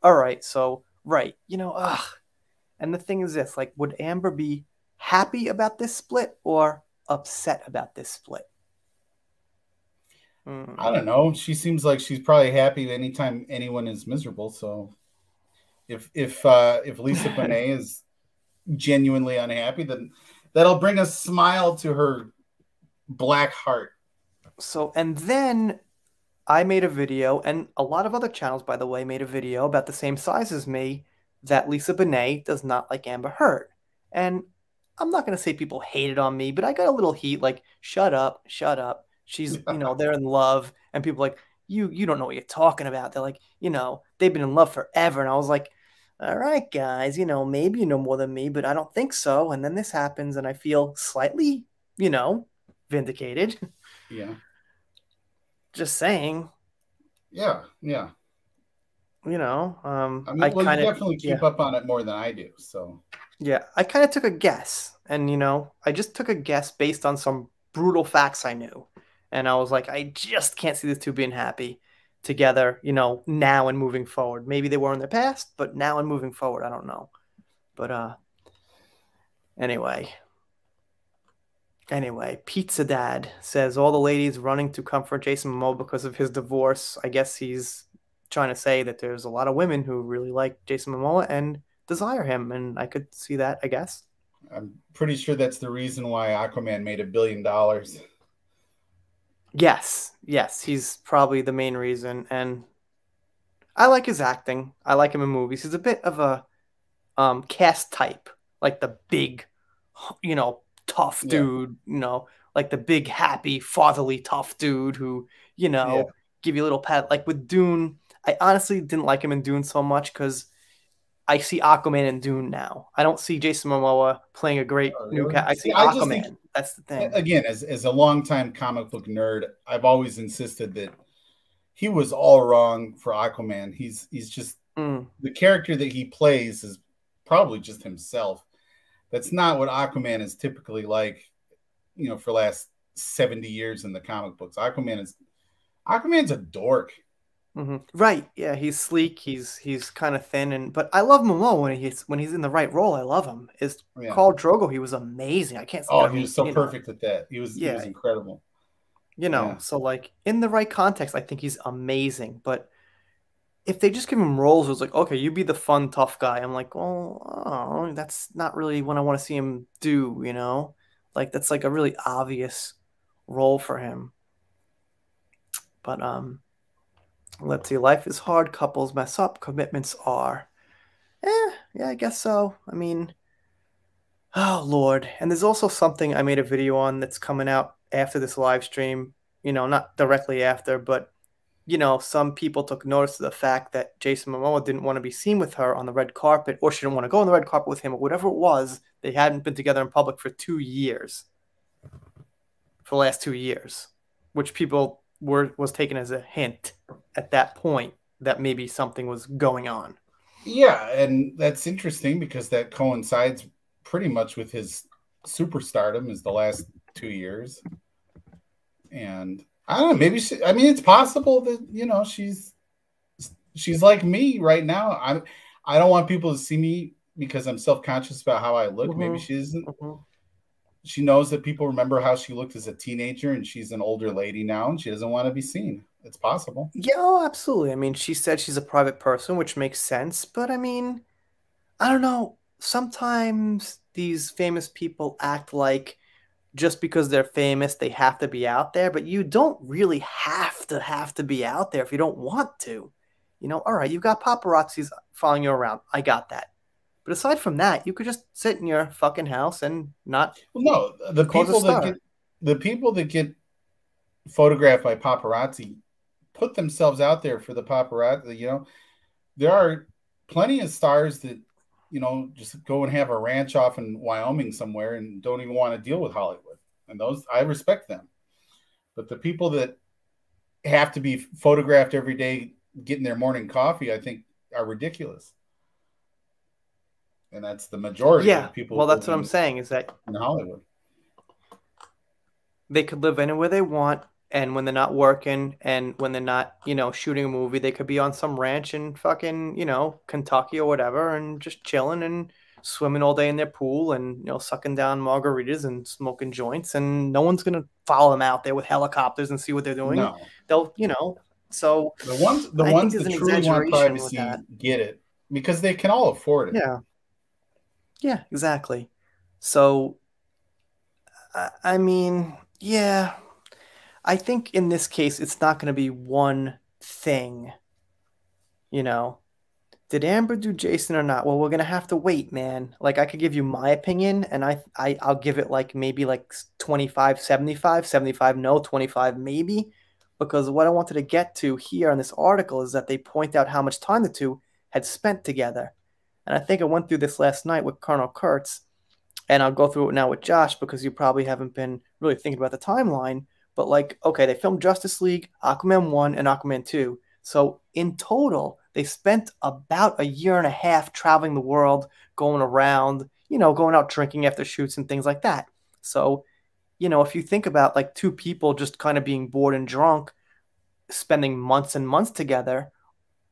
All right, so right, and the thing is this, like, would Amber be happy about this split or upset about this split? I Hmm. don't know. She seems like she's probably happy anytime anyone is miserable. So if Lisa Bonet is genuinely unhappy, then that'll bring a smile to her black heart. So, and then I made a video, and a lot of other channels, by the way, made a video about the same size as me that Lisa Bonet does not like Amber Heard. And I'm not going to say people hated on me, but I got a little heat like, shut up, shut up. She's, they're in love. And people like, you don't know what you're talking about. They're like, they've been in love forever. And I was like, all right, guys, maybe you know more than me, but I don't think so. And then this happens, and I feel slightly, vindicated. Yeah. Just saying. Yeah. Yeah. I I mean, well, you kind of, definitely keep yeah, up on it more than I do. So yeah, I kind of took a guess, and I just took a guess based on some brutal facts I knew, and I was like, I just can't see these two being happy together, now and moving forward. Maybe they were in the past, but now and moving forward, I don't know. But anyway, Pizza Dad says all the ladies running to comfort Jason Momoa because of his divorce. I guess he's trying to say that there's a lot of women who really like Jason Momoa and desire him, and I could see that, I guess. I'm pretty sure that's the reason why Aquaman made $1 billion. Yes, yes, he's probably the main reason, and I like his acting. I like him in movies. He's a bit of a cast type, like the big, tough Yeah. dude, like the big, happy, fatherly, tough dude who, you Yeah. know, give you a little pat. Like with Dune, I honestly didn't like him in Dune so much because I see Aquaman in Dune now. I don't see Jason Momoa playing a great Oh, new really? cat. I See, see I just think Aquaman. That's the thing. again, as a longtime comic book nerd, I've always insisted that he was all wrong for Aquaman. He's just Mm, the character that he plays is probably just himself. That's not what Aquaman is typically like, for the last 70 years in the comic books. Aquaman's a dork. Right. Yeah, he's sleek. He's kind of thin, and but I love Momoa when he's in the right role. I love him. Is Yeah. Khal Drogo? He was amazing. I can't. Oh, I he mean, was so perfect at that. He was yeah, incredible. Yeah. So like in the right context, I think he's amazing. But if they just give him roles, it's like, okay, you be the fun tough guy. I'm like, well, oh, that's not really what I want to see him do. Like that's like a really obvious role for him. But let's see. Life is hard. Couples mess up. Commitments are. Yeah, I guess so. I mean, oh Lord. And there's also something I made a video on that's coming out after this live stream. Not directly after, but some people took notice of the fact that Jason Momoa didn't want to be seen with her on the red carpet, or she didn't want to go on the red carpet with him, or whatever it was. They hadn't been together in public for 2 years, for the last 2 years, which people was taken as a hint at that point that maybe something was going on. Yeah, and that's interesting because that coincides pretty much with his superstardom is the last 2 years. And I don't know, maybe I mean it's possible that, she's like me right now. I don't want people to see me because I'm self-conscious about how I look. Maybe she isn't. She knows that people remember how she looked as a teenager and she's an older lady now and she doesn't want to be seen. It's possible. Yeah, oh, absolutely. I mean, she said she's a private person, which makes sense, but I mean, I don't know. Sometimes these famous people act like just because they're famous, they have to be out there, but you don't really have to be out there if you don't want to. All right, you've got paparazzis following you around. I got that. But aside from that, you could just sit in your fucking house and not Well, no, the people that get photographed by paparazzi put themselves out there for the paparazzi. There are plenty of stars that just go and have a ranch off in Wyoming somewhere and don't even want to deal with Hollywood. And those, I respect them. But the people that have to be photographed every day getting their morning coffee, I think, are ridiculous. And that's the majority of people. Well, that's what I'm saying is that in Hollywood, they could live anywhere they want. And when they're not working and when they're not, shooting a movie, they could be on some ranch in fucking, Kentucky or whatever and just chilling and swimming all day in their pool and, sucking down margaritas and smoking joints. And no one's going to follow them out there with helicopters and see what they're doing. No. They'll, so the ones that truly want privacy get it because they can all afford it. Yeah. Yeah, exactly. So, I mean, yeah. I think in this case, it's not going to be one thing. Did Amber do Jason or not? Well, we're going to have to wait, man. Like, I could give you my opinion, and I'll give it like maybe like 25, 75, 75 no, 25 maybe. Because what I wanted to get to here in this article is that they point out how much time the two had spent together. And I think I went through this last night with Colonel Kurtz, and I'll go through it now with Josh because you probably haven't been really thinking about the timeline. But like, okay, they filmed Justice League, Aquaman 1, and Aquaman 2. So in total, they spent about a year and a half traveling the world, going around, going out drinking after shoots and things like that. So, if you think about like two people just kind of being bored and drunk, spending months and months together,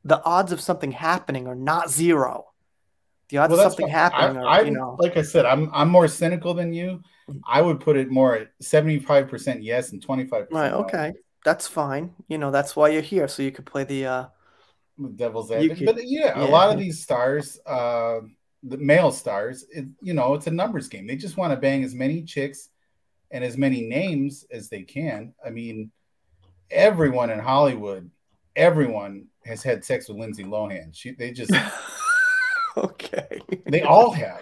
the odds of something happening are not zero. The odds of something happening are, like I said, I'm more cynical than you. I would put it more at 75% yes and 25% right. Okay, that's fine. That's why you're here, so you could play the devil's advocate. But yeah, a lot of these stars, the male stars, it's a numbers game. They just want to bang as many chicks and as many names as they can. I mean, everyone in Hollywood, everyone has had sex with Lindsay Lohan. They just okay. They all have,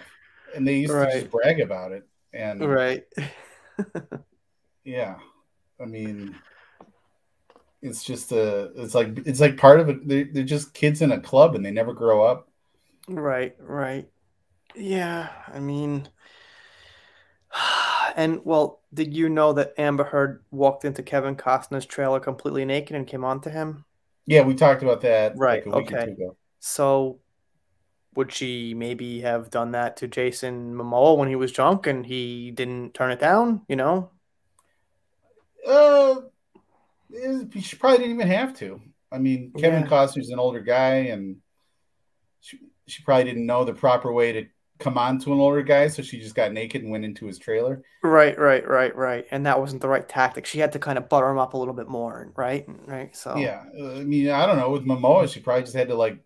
and they used to just brag about it. And yeah, I mean, it's just it's like part of it. They're just kids in a club, and they never grow up. Right. Yeah, I mean, and well, did you know that Amber Heard walked into Kevin Costner's trailer completely naked and came on to him? Yeah, we talked about that like a week or two ago. So would she maybe have done that to Jason Momoa when he was drunk and he didn't turn it down? She probably didn't even have to. I mean, Kevin Costner's an older guy, and she probably didn't know the proper way to come on to an older guy, so she just got naked and went into his trailer. Right. And that wasn't the right tactic. She had to kind of butter him up a little bit more, right? So yeah, I mean, I don't know. With Momoa, she probably just had to like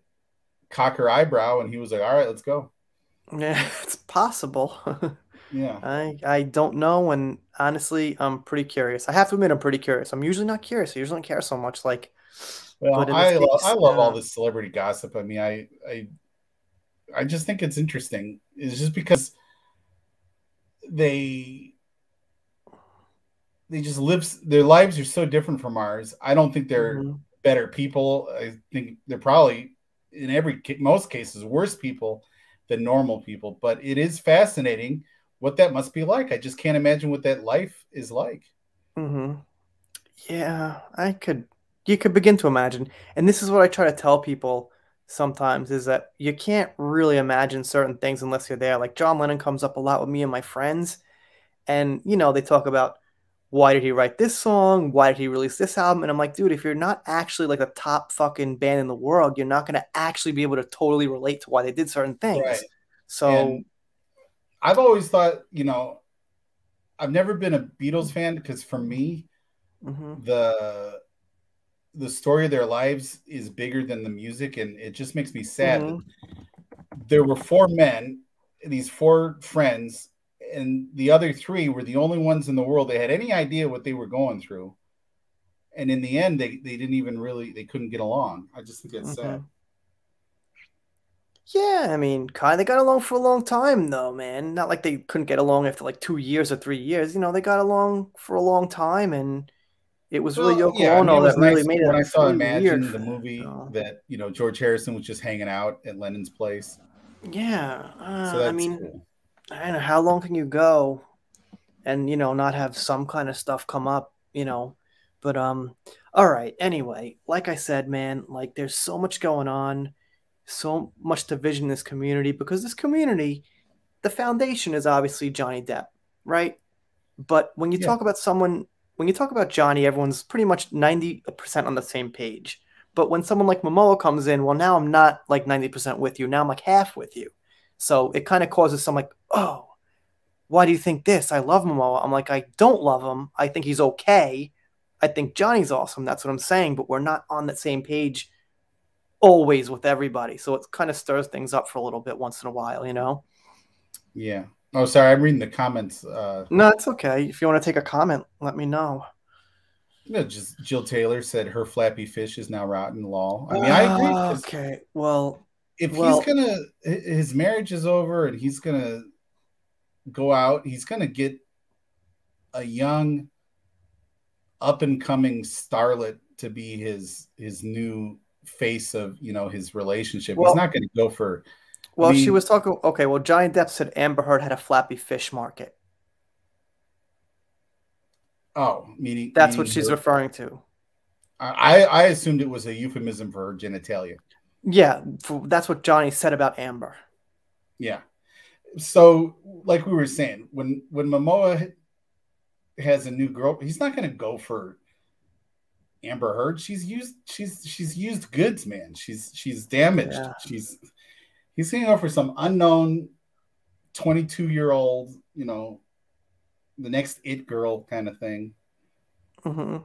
cock her eyebrow, and he was like, "All right, let's go." Yeah, it's possible. Yeah. I don't know, and honestly, I'm pretty curious. I have to admit, I'm pretty curious. I'm usually not curious. I usually don't care so much. Like, Well, but in this I case, love all this celebrity gossip. I mean, I just think it's interesting. It's just because they they just live their lives are so different from ours. I don't think they're mhm, better people. I think they're probably in most cases worse people than normal people. But it is fascinating what that must be like. I just can't imagine what that life is like. mhm. Yeah, I could. You could begin to imagine, and this is what I try to tell people sometimes: is that you can't really imagine certain things unless you're there. Like John Lennon comes up a lot with me and my friends, and they talk about why did he write this song? Why did he release this album? And I'm like, dude, if you're not actually like the top fucking band in the world, you're not gonna actually be able to totally relate to why they did certain things. Right. So, And I've always thought, I've never been a Beatles fan because for me, hmm the the story of their lives is bigger than the music, and it just makes me sad that hmm there were four men, these four friends, and the other three were the only ones in the world that had any idea what they were going through. And in the end, they didn't even really they couldn't get along. I just think that's sad. hmm Yeah, I mean, kind of got along for a long time though, man. Not like they couldn't get along after like 2 years or 3 years. They got along for a long time, and it was really Well, Yoko yeah, I mean, it Ono was that really nice made when it I saw really weird Imagine the for them. movie So, that George Harrison was just hanging out at Lennon's place, yeah, so I that's mean, cool. I don't know how long can you go and not have some kind of stuff come up. But all right, anyway, like I said, man, like there's so much going on, so much division in this community because this community, the foundation is obviously Johnny Depp, right? But when you Yeah, talk about someone, when you talk about Johnny, everyone's pretty much 90% on the same page. But when someone like Momoa comes in, well, now I'm not like 90% with you. Now I'm like half with you. So it kind of causes some like, oh, why do you think this? I love Momoa. I'm like, I don't love him. I think he's okay. I think Johnny's awesome. That's what I'm saying. But we're not on the same page always with everybody. So it kind of stirs things up for a little bit once in a while. yeah. Oh, sorry, I'm reading the comments. No, it's okay. If you want to take a comment, let me know. Just Jill Taylor said her Flappy Fish is now rotten. Lol. I mean, I agree because Okay. Well, if he's well, gonna his marriage is over and he's gonna go out, he's gonna get a young up and coming starlet to be his new face of his relationship. He's well, not going to go for. I well, she mean, was talking. Okay. Well, Johnny Depp said Amber Heard had a flappy fish market. oh, That's what meaning she's her. referring to. I assumed it was a euphemism for her genitalia. Yeah. That's what Johnny said about Amber. Yeah. So, like we were saying, when Momoa has a new girl, he's not going to go for Amber Heard. She's used goods, man. She's damaged. Yeah. He's going to go for some unknown 22-year-old, the next it girl kind of thing. hmm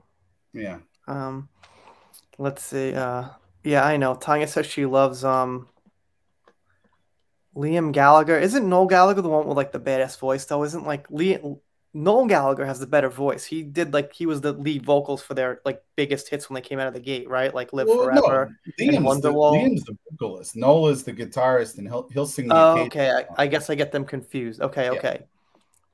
Yeah. Um. Let's see. Yeah, I know. Tanya says she loves Liam Gallagher. Isn't Noel Gallagher the one with like the badass voice though? Isn't like Liam Noel Gallagher has the better voice. He was the lead vocals for their like biggest hits when they came out of the gate, right? Like Live Well, no, Forever and Wonderwall. Liam's the vocalist. Noel is the guitarist, and he'll sing the Oh, occasional okay. song. I guess I get them confused. Okay, Yeah, okay.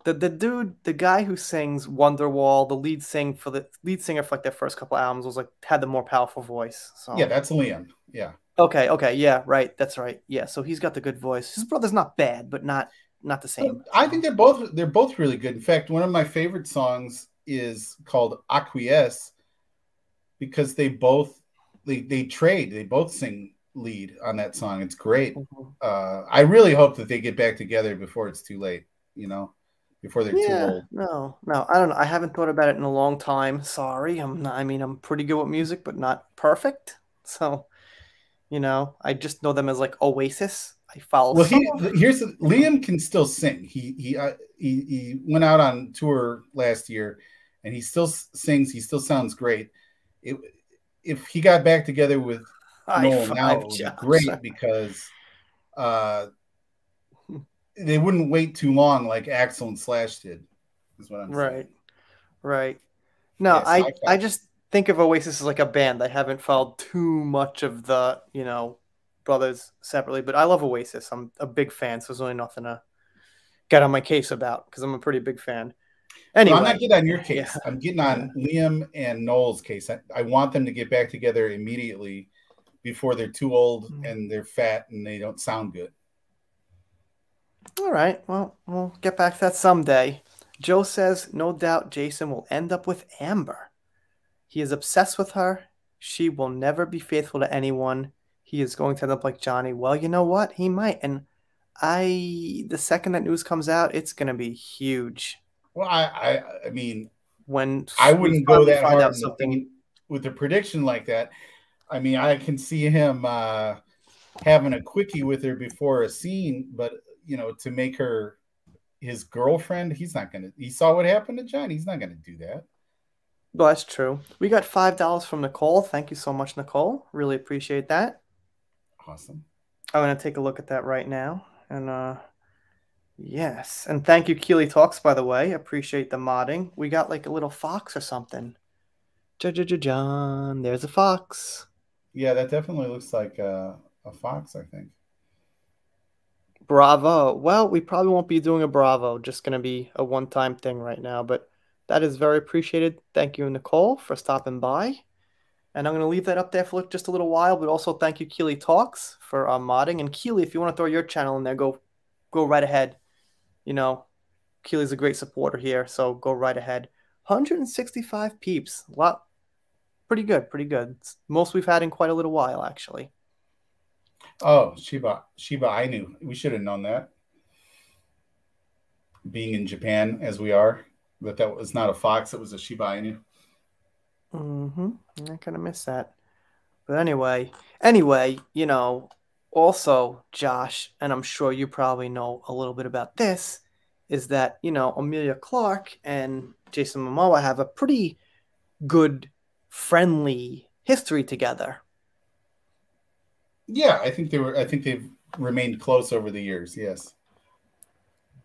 The guy who sings Wonderwall, the lead singer for like their first couple albums was like had the more powerful voice. yeah, So that's Liam. Yeah. okay, okay, yeah, right. That's right. Yeah, so he's got the good voice. His brother's not bad, but not the same. I think So they're both really good. In fact, one of my favorite songs is called Acquiesce because they both sing lead on that song. It's great. mhm. I really hope that they get back together before it's too late. Before they're too Yeah, old. no, no, I don't know. I haven't thought about it in a long time. Sorry. I'm not, I mean, I'm pretty good with music, but not perfect. So, I just know them as like Oasis. I follow Well, some he of, here's you know. Liam can still sing. He went out on tour last year, and he still sings. He still sounds great. It, if he got back together with High Noel now, five, it would be Josh. great because uh, they wouldn't wait too long like Axel and Slash did. Is what I'm Right, saying. right. No, Yeah, I sci-fi. just think of Oasis as like a band. I haven't followed too much of the, brothers separately, but I love Oasis. I'm a big fan, so there's really nothing to get on my case about because I'm a pretty big fan. Well, I'm not Anyway, getting on your yeah, case. I'm getting yeah. on Liam and Noel's case. I want them to get back together immediately before they're too old and they're fat and they don't sound good. All right. Well, we'll get back to that someday. Joe says no doubt Jason will end up with Amber. He is obsessed with her. She will never be faithful to anyone. He is going to end up like Johnny. Well, you know what? He might. And the second that news comes out, it's going to be huge Well, I mean, when I we wouldn't go finally that find hard out in the something. paint with a prediction like that. I mean, I can see him having a quickie with her before a scene, but to make her his girlfriend, he's not gonna. He saw what happened to John. He's not gonna do that. Well, that's true. We got $5 from Nicole. Thank you so much, Nicole. Really appreciate that. Awesome. I'm going to take a look at that right now. And yes. And thank you, Keely Talks, by the way. Appreciate the modding. We got like a little fox or something. John, there's a fox. Yeah, that definitely looks like a fox. I think. Bravo. Well, we probably won't be doing a Bravo, just going to be a one time thing right now. But that is very appreciated. Thank you, Nicole, for stopping by. And I'm going to leave that up there for just a little while. But also thank you, Keely Talks, for modding. And Keely, if you want to throw your channel in there, go right ahead. You know, Keely's a great supporter here, so go right ahead. 165 peeps. A lot. Pretty good, pretty good. It's most we've had in quite a little while, actually. Oh, Shiba Inu. We should have known that. Being in Japan as we are, that was not a fox. It was a Shiba Inu. Mm-hmm. I kind of miss that. But anyway, also, Josh, and I'm sure you probably know a little bit about this, is that, Amelia Clark and Jason Momoa have a pretty good, friendly history together. Yeah, I think they were. I think they've remained close over the years. Yes.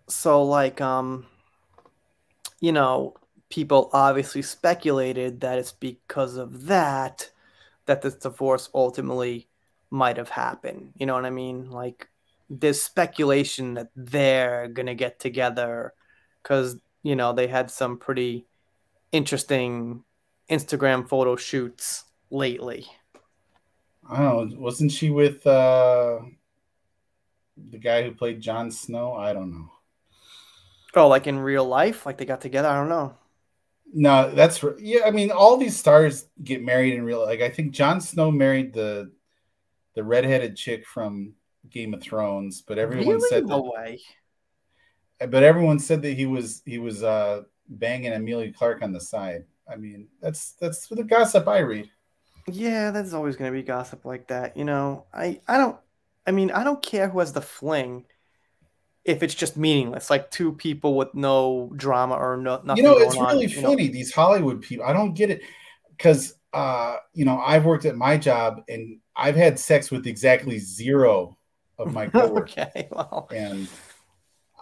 So, like, people obviously speculated that it's because of that this divorce ultimately might have happened. You know what I mean? Like, there's speculation that they're gonna get together because they had some pretty interesting Instagram photo shoots lately. I don't know. Wasn't she with the guy who played Jon Snow? I don't know. Oh, like in real life, like they got together. I don't know. No, yeah. I mean, all these stars get married in real. Like I think Jon Snow married the redheaded chick from Game of Thrones, Really? No way. but everyone said that he was banging Amelia Clark on the side. I mean, that's the gossip I read. Yeah, there's always gonna be gossip like that. I don't. I mean, I don't care who has the fling if it's just meaningless, like two people with no drama or nothing going It's on. really funny these Hollywood people. I don't get it because I've worked at my job and I've had sex with exactly zero of my coworkers, Okay, well, and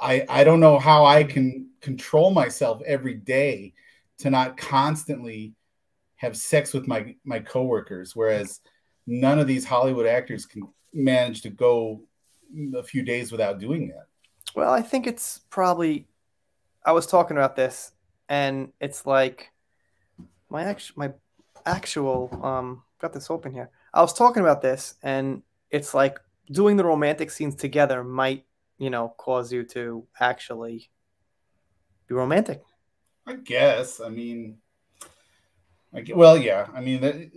I don't know how I can control myself every day to not constantly have sex with my coworkers, whereas none of these Hollywood actors can manage to go a few days without doing that. well, I think it's probably. I was talking about this, and it's like my actual got this open here. I was talking about this, and it's like doing the romantic scenes together might cause you to actually be romantic. I guess. I mean, well, yeah. I mean,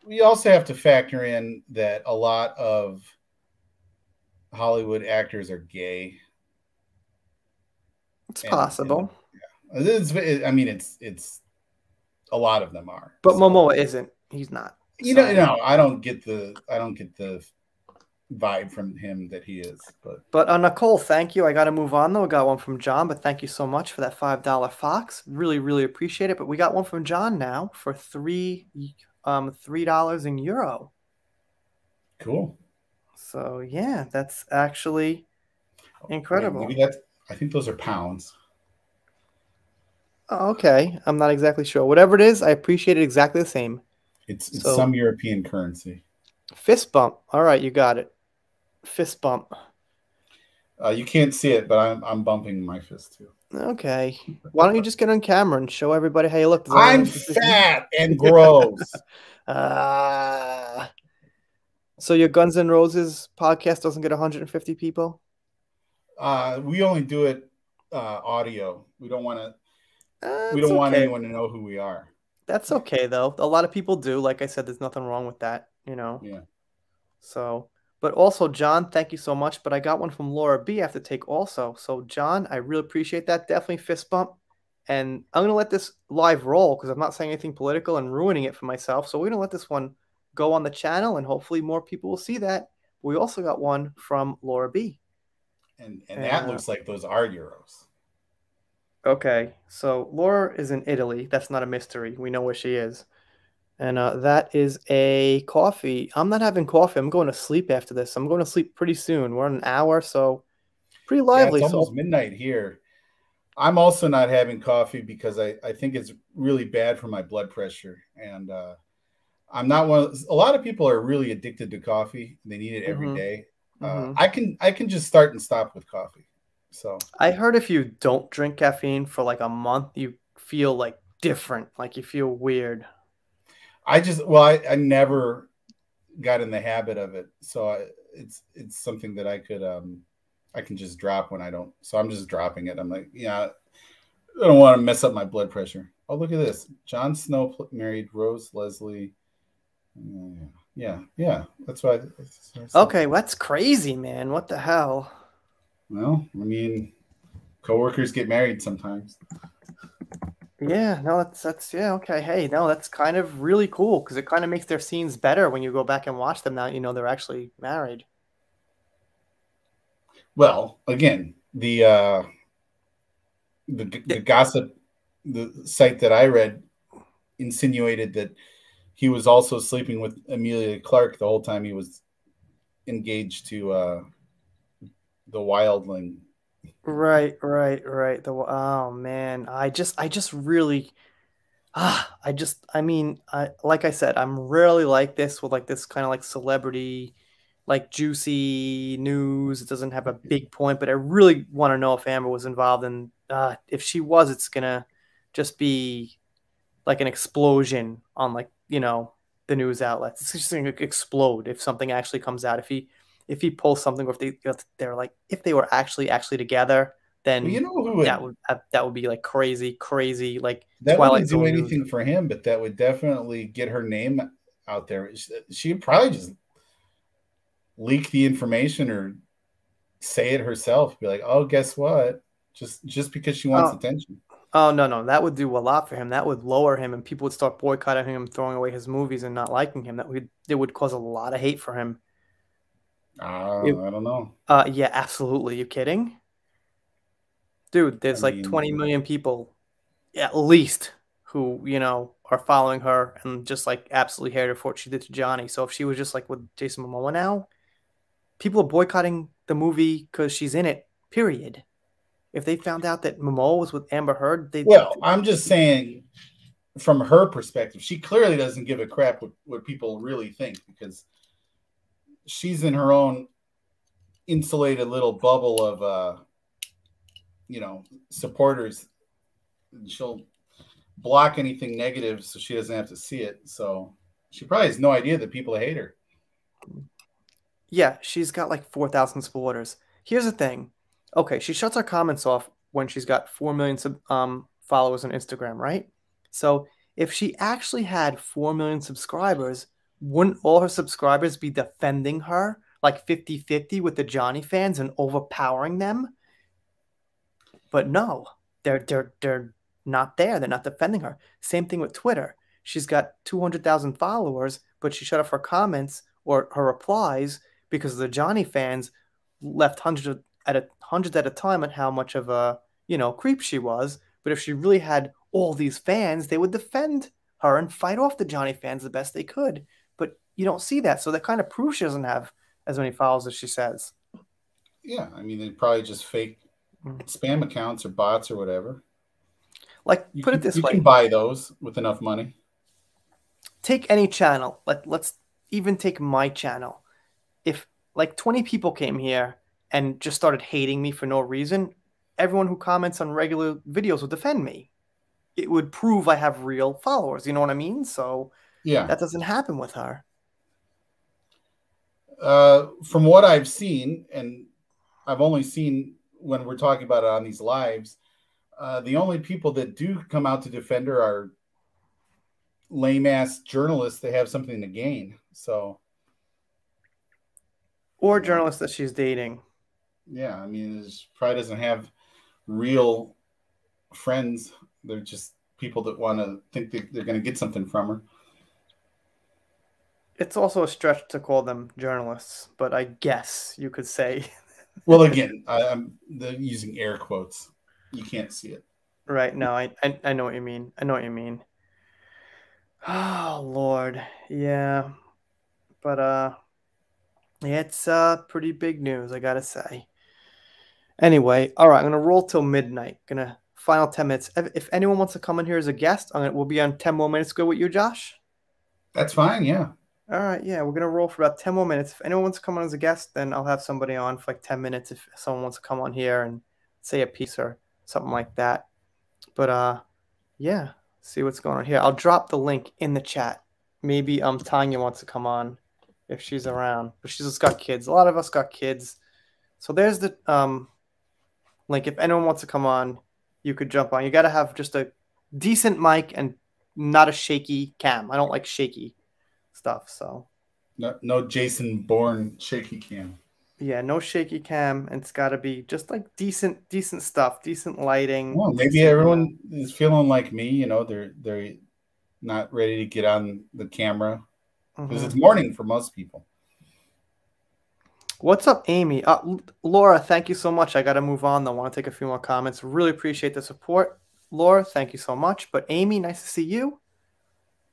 we also have to factor in that a lot of Hollywood actors are gay, It's and possible, I mean, it's a lot of them are. but So Momoa isn't. He's not. So, I don't get the vibe from him that he is. But but Nicole, thank you. I got to move on though. I got one from John, but thank you so much for that $5 Fox. Really, really appreciate it. But we got one from John now for $3 in euro. cool. So yeah, that's actually Wait, maybe Incredible. that's. I think those are pounds. Oh, okay. I'm not exactly sure. Whatever it is, I appreciate it exactly the same. It's So some European currency. fist bump. All right, you got it. Fist bump. You can't see it, but I'm bumping my fist too. Okay. Why don't you just get on camera and show everybody how you look? Does I'm anyone think this fat and gross. Ah. So your Guns N' Roses podcast doesn't get 150 people? We only do it audio. We don't want to. We It's don't want okay. anyone to know who we are. That's okay though. A lot of people do. Like I said, there's nothing wrong with that. Yeah. So, but also, John, thank you so much. But I got one from Laura B. I have to take also. So, John, I really appreciate that. Definitely fist bump. And I'm gonna let this live roll because I'm not saying anything political and ruining it for myself. So we're gonna let this one go on the channel, and hopefully more people will see that. We also got one from Laura B. And And that looks like those are euros. okay, so Laura is in Italy. That's not a mystery. We know where she is. And that is a coffee. I'm not having coffee. I'm going to sleep after this. I'm going to sleep pretty soon. We're on an hour, so pretty Yeah, it's lively. almost So, midnight here. I'm also not having coffee because I think it's really bad for my blood pressure. And I'm not one of, a lot of people are really addicted to coffee. They need it every hmm day. hmm I can just start and stop with coffee. So I heard if you don't drink caffeine for like a month, you feel like different, like you feel weird. I never got in the habit of it. So it's something that I can just drop when I don't. So I'm just dropping it. I'm like, yeah, I don't want to mess up my blood pressure. Oh, look at this. Jon Snow married Rose Leslie. Yeah, yeah. That's what I said. Okay, well, that's crazy, man. What the hell? Well, I mean, coworkers get married sometimes. Yeah, no, that's yeah, okay. Hey, no, that's kind of really cool because it kind of makes their scenes better when you go back and watch them now, you know they're actually married. Well, again, Yeah, the gossip, the site that I read insinuated that he was also sleeping with Amelia Clark the whole time he was engaged to the wildling. right. Oh man, I just really I mean, like I said, I'm rarely like this with like this kind of like celebrity, like juicy news. It doesn't have a big point, but I really want to know if Amber was involved, and if she was, it's gonna just be like an explosion on like the news outlets. It's just gonna explode if something actually comes out. If he pulls something, or if they're like if they were actually together, Well, you then know who would that would be like crazy like that Twilight wouldn't do Zone news. anything for him, but that would definitely get her name out there. She'd probably just leak the information or say it herself. Be like, oh, guess what? Just because she wants Oh, attention. oh no, that would do a lot for him. That would lower him, and people would start boycotting him, throwing away his movies, and not liking him. It would cause a lot of hate for him. It, I don't know. yeah, absolutely. You kidding? Dude, I there's like mean, 20 million people at least who, are following her and just like absolutely hated her for what she did to Johnny. So if she was just like with Jason Momoa now, people are boycotting the movie because she's in it, period. If they found out that Momoa was with Amber Heard, well, I'm just saying from her perspective, she clearly doesn't give a crap what people really think because she's in her own insulated little bubble of supporters. She'll block anything negative so she doesn't have to see it. So she probably has no idea that people hate her. yeah, she's got like 4,000 supporters. Here's the thing. Okay, she shuts her comments off when she's got 4 million followers on Instagram, right? So if she actually had 4 million subscribers, wouldn't all her subscribers be defending her like 50-50 with the Johnny fans and overpowering them? But no, they're not there. They're not defending her. Same thing with Twitter. She's got 200,000 followers, but she shut off her comments or her replies because the Johnny fans left hundreds at a time on how much of a creep she was. But if she really had all these fans, they would defend her and fight off the Johnny fans the best they could. But you don't see that, so that kind of proves she doesn't have as many followers as she says. Yeah, I mean, they probably just fake Mm. spam accounts or bots or whatever. Like, You put it can this you can way. buy those with enough money. Take any channel. Let's even take my channel. If like 20 people came here and just started hating me for no reason, everyone who comments on regular videos would defend me. It would prove I have real followers. You know what I mean? So Yeah. that doesn't happen with her. From what I've seen, and I've only seen when we're talking about it on these lives, the only people that do come out to defend her are lame ass journalists that have something to gain. So, Or you know, journalists that she's dating. yeah, I mean, it probably doesn't have real friends. They're just people that want to think that they're going to get something from her. It's also a stretch to call them journalists, but I guess you could say. Well, again, I'm using air quotes. You can't see it. Right, no, I know what you mean. I know what you mean. Oh Lord. Yeah. But it's pretty big news, I gotta say. Anyway, all right, I'm gonna roll till midnight. Gonna final 10 minutes. If anyone wants to come in here as a guest, we'll be on 10 more minutes. Good with you, Josh. That's fine. Yeah. All right, yeah, we're gonna roll for about 10 more minutes. If anyone wants to come on as a guest, then I'll have somebody on for like 10 minutes. If someone wants to come on here and say a piece or something like that. But yeah, see what's going on here. I'll drop the link in the chat. Maybe Tanya wants to come on if she's around, but she's just got kids. A lot of us got kids, so there's the link. If anyone wants to come on, you could jump on. You got to have just a decent mic and not a shaky cam. I don't like shaky stuff, so No Jason Bourne shaky cam. yeah, no shaky cam, and it's got to be just like decent stuff, decent lighting, Well, maybe decent. everyone is feeling like me. They're not ready to get on the camera because Mhm. it's morning for most people. What's up, Amy? Laura, thank you so much. I got to move on, though. I want to take a few more comments. Really appreciate the support. Laura, thank you so much. But Amy, nice to see you.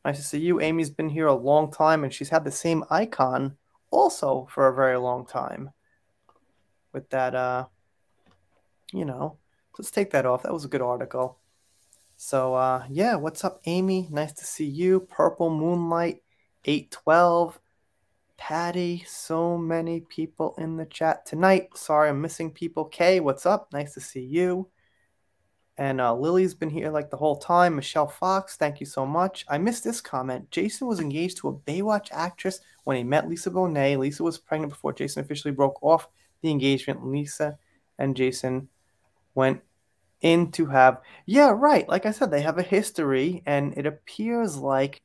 Nice to see you. Amy's been here a long time, and she's had the same icon also for a very long time. With that, let's take that off. That was a good article. So, yeah, what's up, Amy? Nice to see you. Purple Moonlight, 812. Patty, so many people in the chat tonight. Sorry, I'm missing people. Kay, what's up? Nice to see you. And Lily's been here like the whole time. Michelle Fox, thank you so much. I missed this comment. Jason was engaged to a Baywatch actress when he met Lisa Bonet. Lisa was pregnant before Jason officially broke off the engagement. Lisa and Jason went in to have. Yeah, right. Like I said, they have a history, and it appears like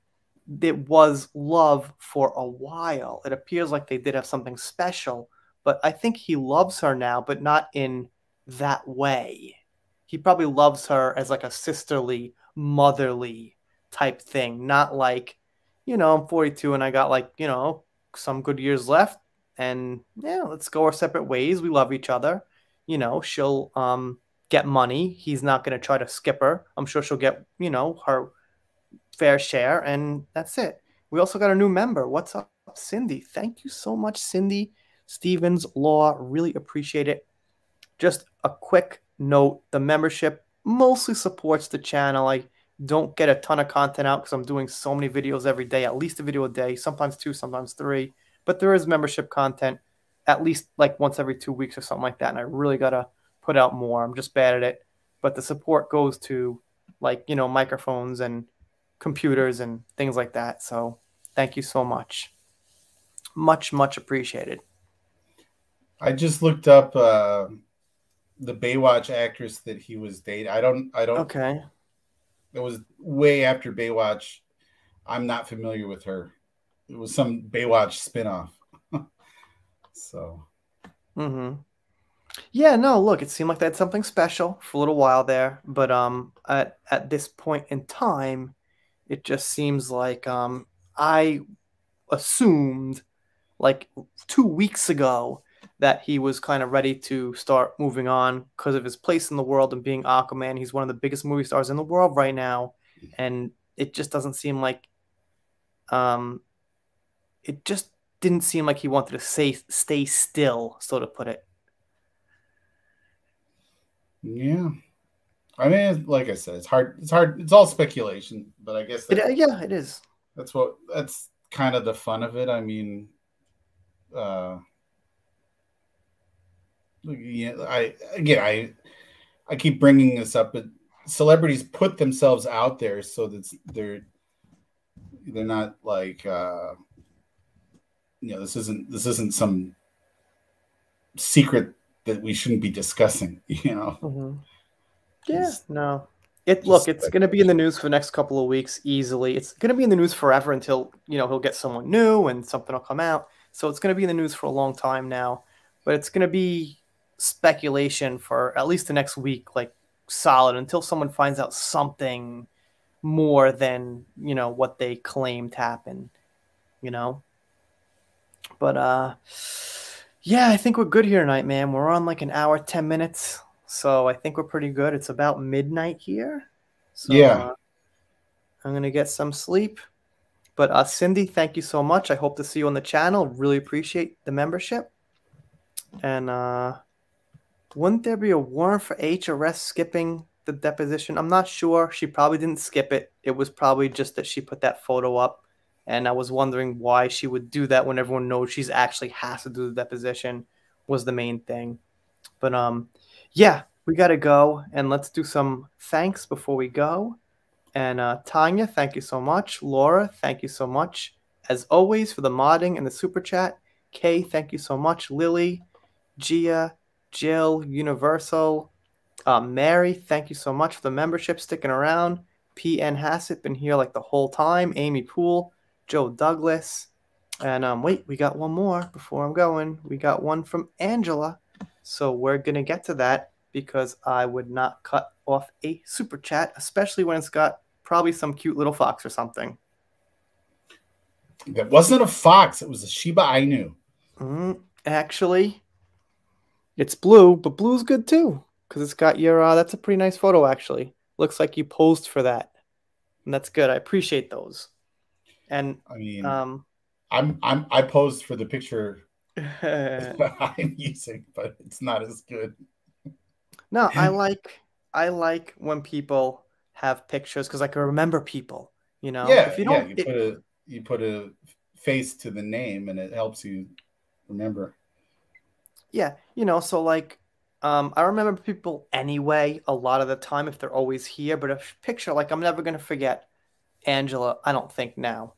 it was love for a while. It appears like they did have something special, but I think he loves her now, but not in that way. He probably loves her as like a sisterly, motherly type thing, not like, I'm 42 and I got like, some good years left and yeah, let's go our separate ways. We love each other. She'll get money. He's not going to try to skip her. I'm sure she'll get, her fair share, and that's it. We also got a new member. What's up, Cindy? Thank you so much, Cindy Stevens Law. Really appreciate it. Just a quick note, the membership mostly supports the channel. I don't get a ton of content out because I'm doing so many videos every day, at least a video a day, sometimes two, sometimes three. But there is membership content at least like once every 2 weeks or something like that. And I really got to put out more. I'm just bad at it. But the support goes to like, microphones and computers and things like that. So thank you so much. Much, much appreciated. I just looked up the Baywatch actress that he was dating. I don't. Okay. It was way after Baywatch. I'm not familiar with her. It was some Baywatch spinoff. So. Mm-hmm. Yeah, no, look, it seemed like they had something special for a little while there, but at this point in time, it just seems like I assumed like 2 weeks ago that he was kind of ready to start moving on because of his place in the world and being Aquaman. He's one of the biggest movie stars in the world right now, and it just doesn't seem like um it just didn't seem like he wanted to stay still, so to put it. Yeah. I mean, like I said, it's hard. It's hard. It's all speculation, but I guess Yeah, it is. that's kind of the fun of it. I mean, uh, yeah, I keep bringing this up, but celebrities put themselves out there so that they're not like this isn't some secret that we shouldn't be discussing. Hmm. Yeah, It's no. Look, just it's going to be in the news for the next couple of weeks easily. It's going to be in the news forever until, he'll get someone new and something will come out. So it's going to be in the news for a long time now, but it's going to be speculation for at least the next week, like solid until someone finds out something more than, what they claimed happened, you know? But yeah, I think we're good here tonight, man. We're on like an hour, 10 minutes. So I think we're pretty good. It's about midnight here. So yeah, I'm going to get some sleep. But Cindy, thank you so much. I hope to see you on the channel. Really appreciate the membership. And wouldn't there be a warrant for HRS skipping the deposition? I'm not sure. She probably didn't skip it. It was probably just that she put that photo up. And I was wondering why she would do that when everyone knows she's actually has to do the deposition was the main thing. But yeah, we gotta go and let's do some thanks before we go. And Tanya, thank you so much. Laura, thank you so much. As always, for the modding and the super chat. Kay, thank you so much. Lily, Gia, Jill, Universal, Mary, thank you so much for the membership, sticking around. PN Hassett, been here like the whole time. Amy Poole, Joe Douglas. And wait, we got one more before I'm going. We got one from Angela. So we're going to get to that because I would not cut off a super chat, especially when it's got probably some cute little fox or something. that wasn't a fox. It was a Shiba Inu. Actually, it's blue, but blue's good too because it's got your. That's a pretty nice photo, actually. Looks like you posed for that, and that's good. I appreciate those. And I mean, um, I posed for the picture no, I'm using, but it's not as good. I like when people have pictures because I can remember people. Yeah, If you yeah. don't, You put a face to the name, and it helps you remember. yeah, so like, I remember people anyway a lot of the time if they're always here. But a picture, like, I'm never gonna forget Angela. I don't think now.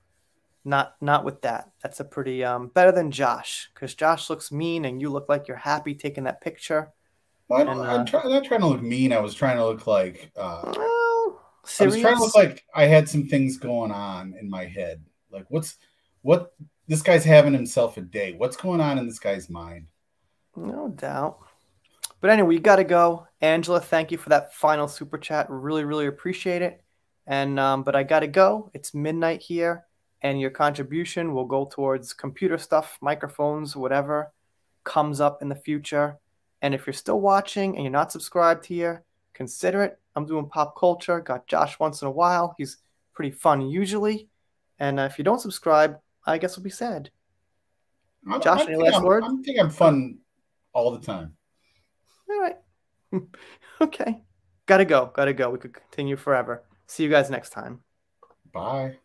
Not with that. That's a pretty better than Josh because Josh looks mean and you look like you're happy taking that picture. Well, I And don't. I'm not trying to look mean. I was trying to look like. oh, I was trying to look serious? like I had some things going on in my head. Like, what? This guy's having himself a day. What's going on in this guy's mind? No doubt. But anyway, we got to go. Angela, thank you for that final super chat. Really, really appreciate it. And but I got to go. It's midnight here, and your contribution will go towards computer stuff, microphones, whatever comes up in the future. And if you're still watching and you're not subscribed here, consider it. I'm doing pop culture. Got Josh once in a while. He's pretty fun usually. And if you don't subscribe, I guess we'll be sad. Josh, any last words? I'm think I'm Oh, fun all the time. all right. Okay. Gotta go. Gotta go. We could continue forever. See you guys next time. Bye.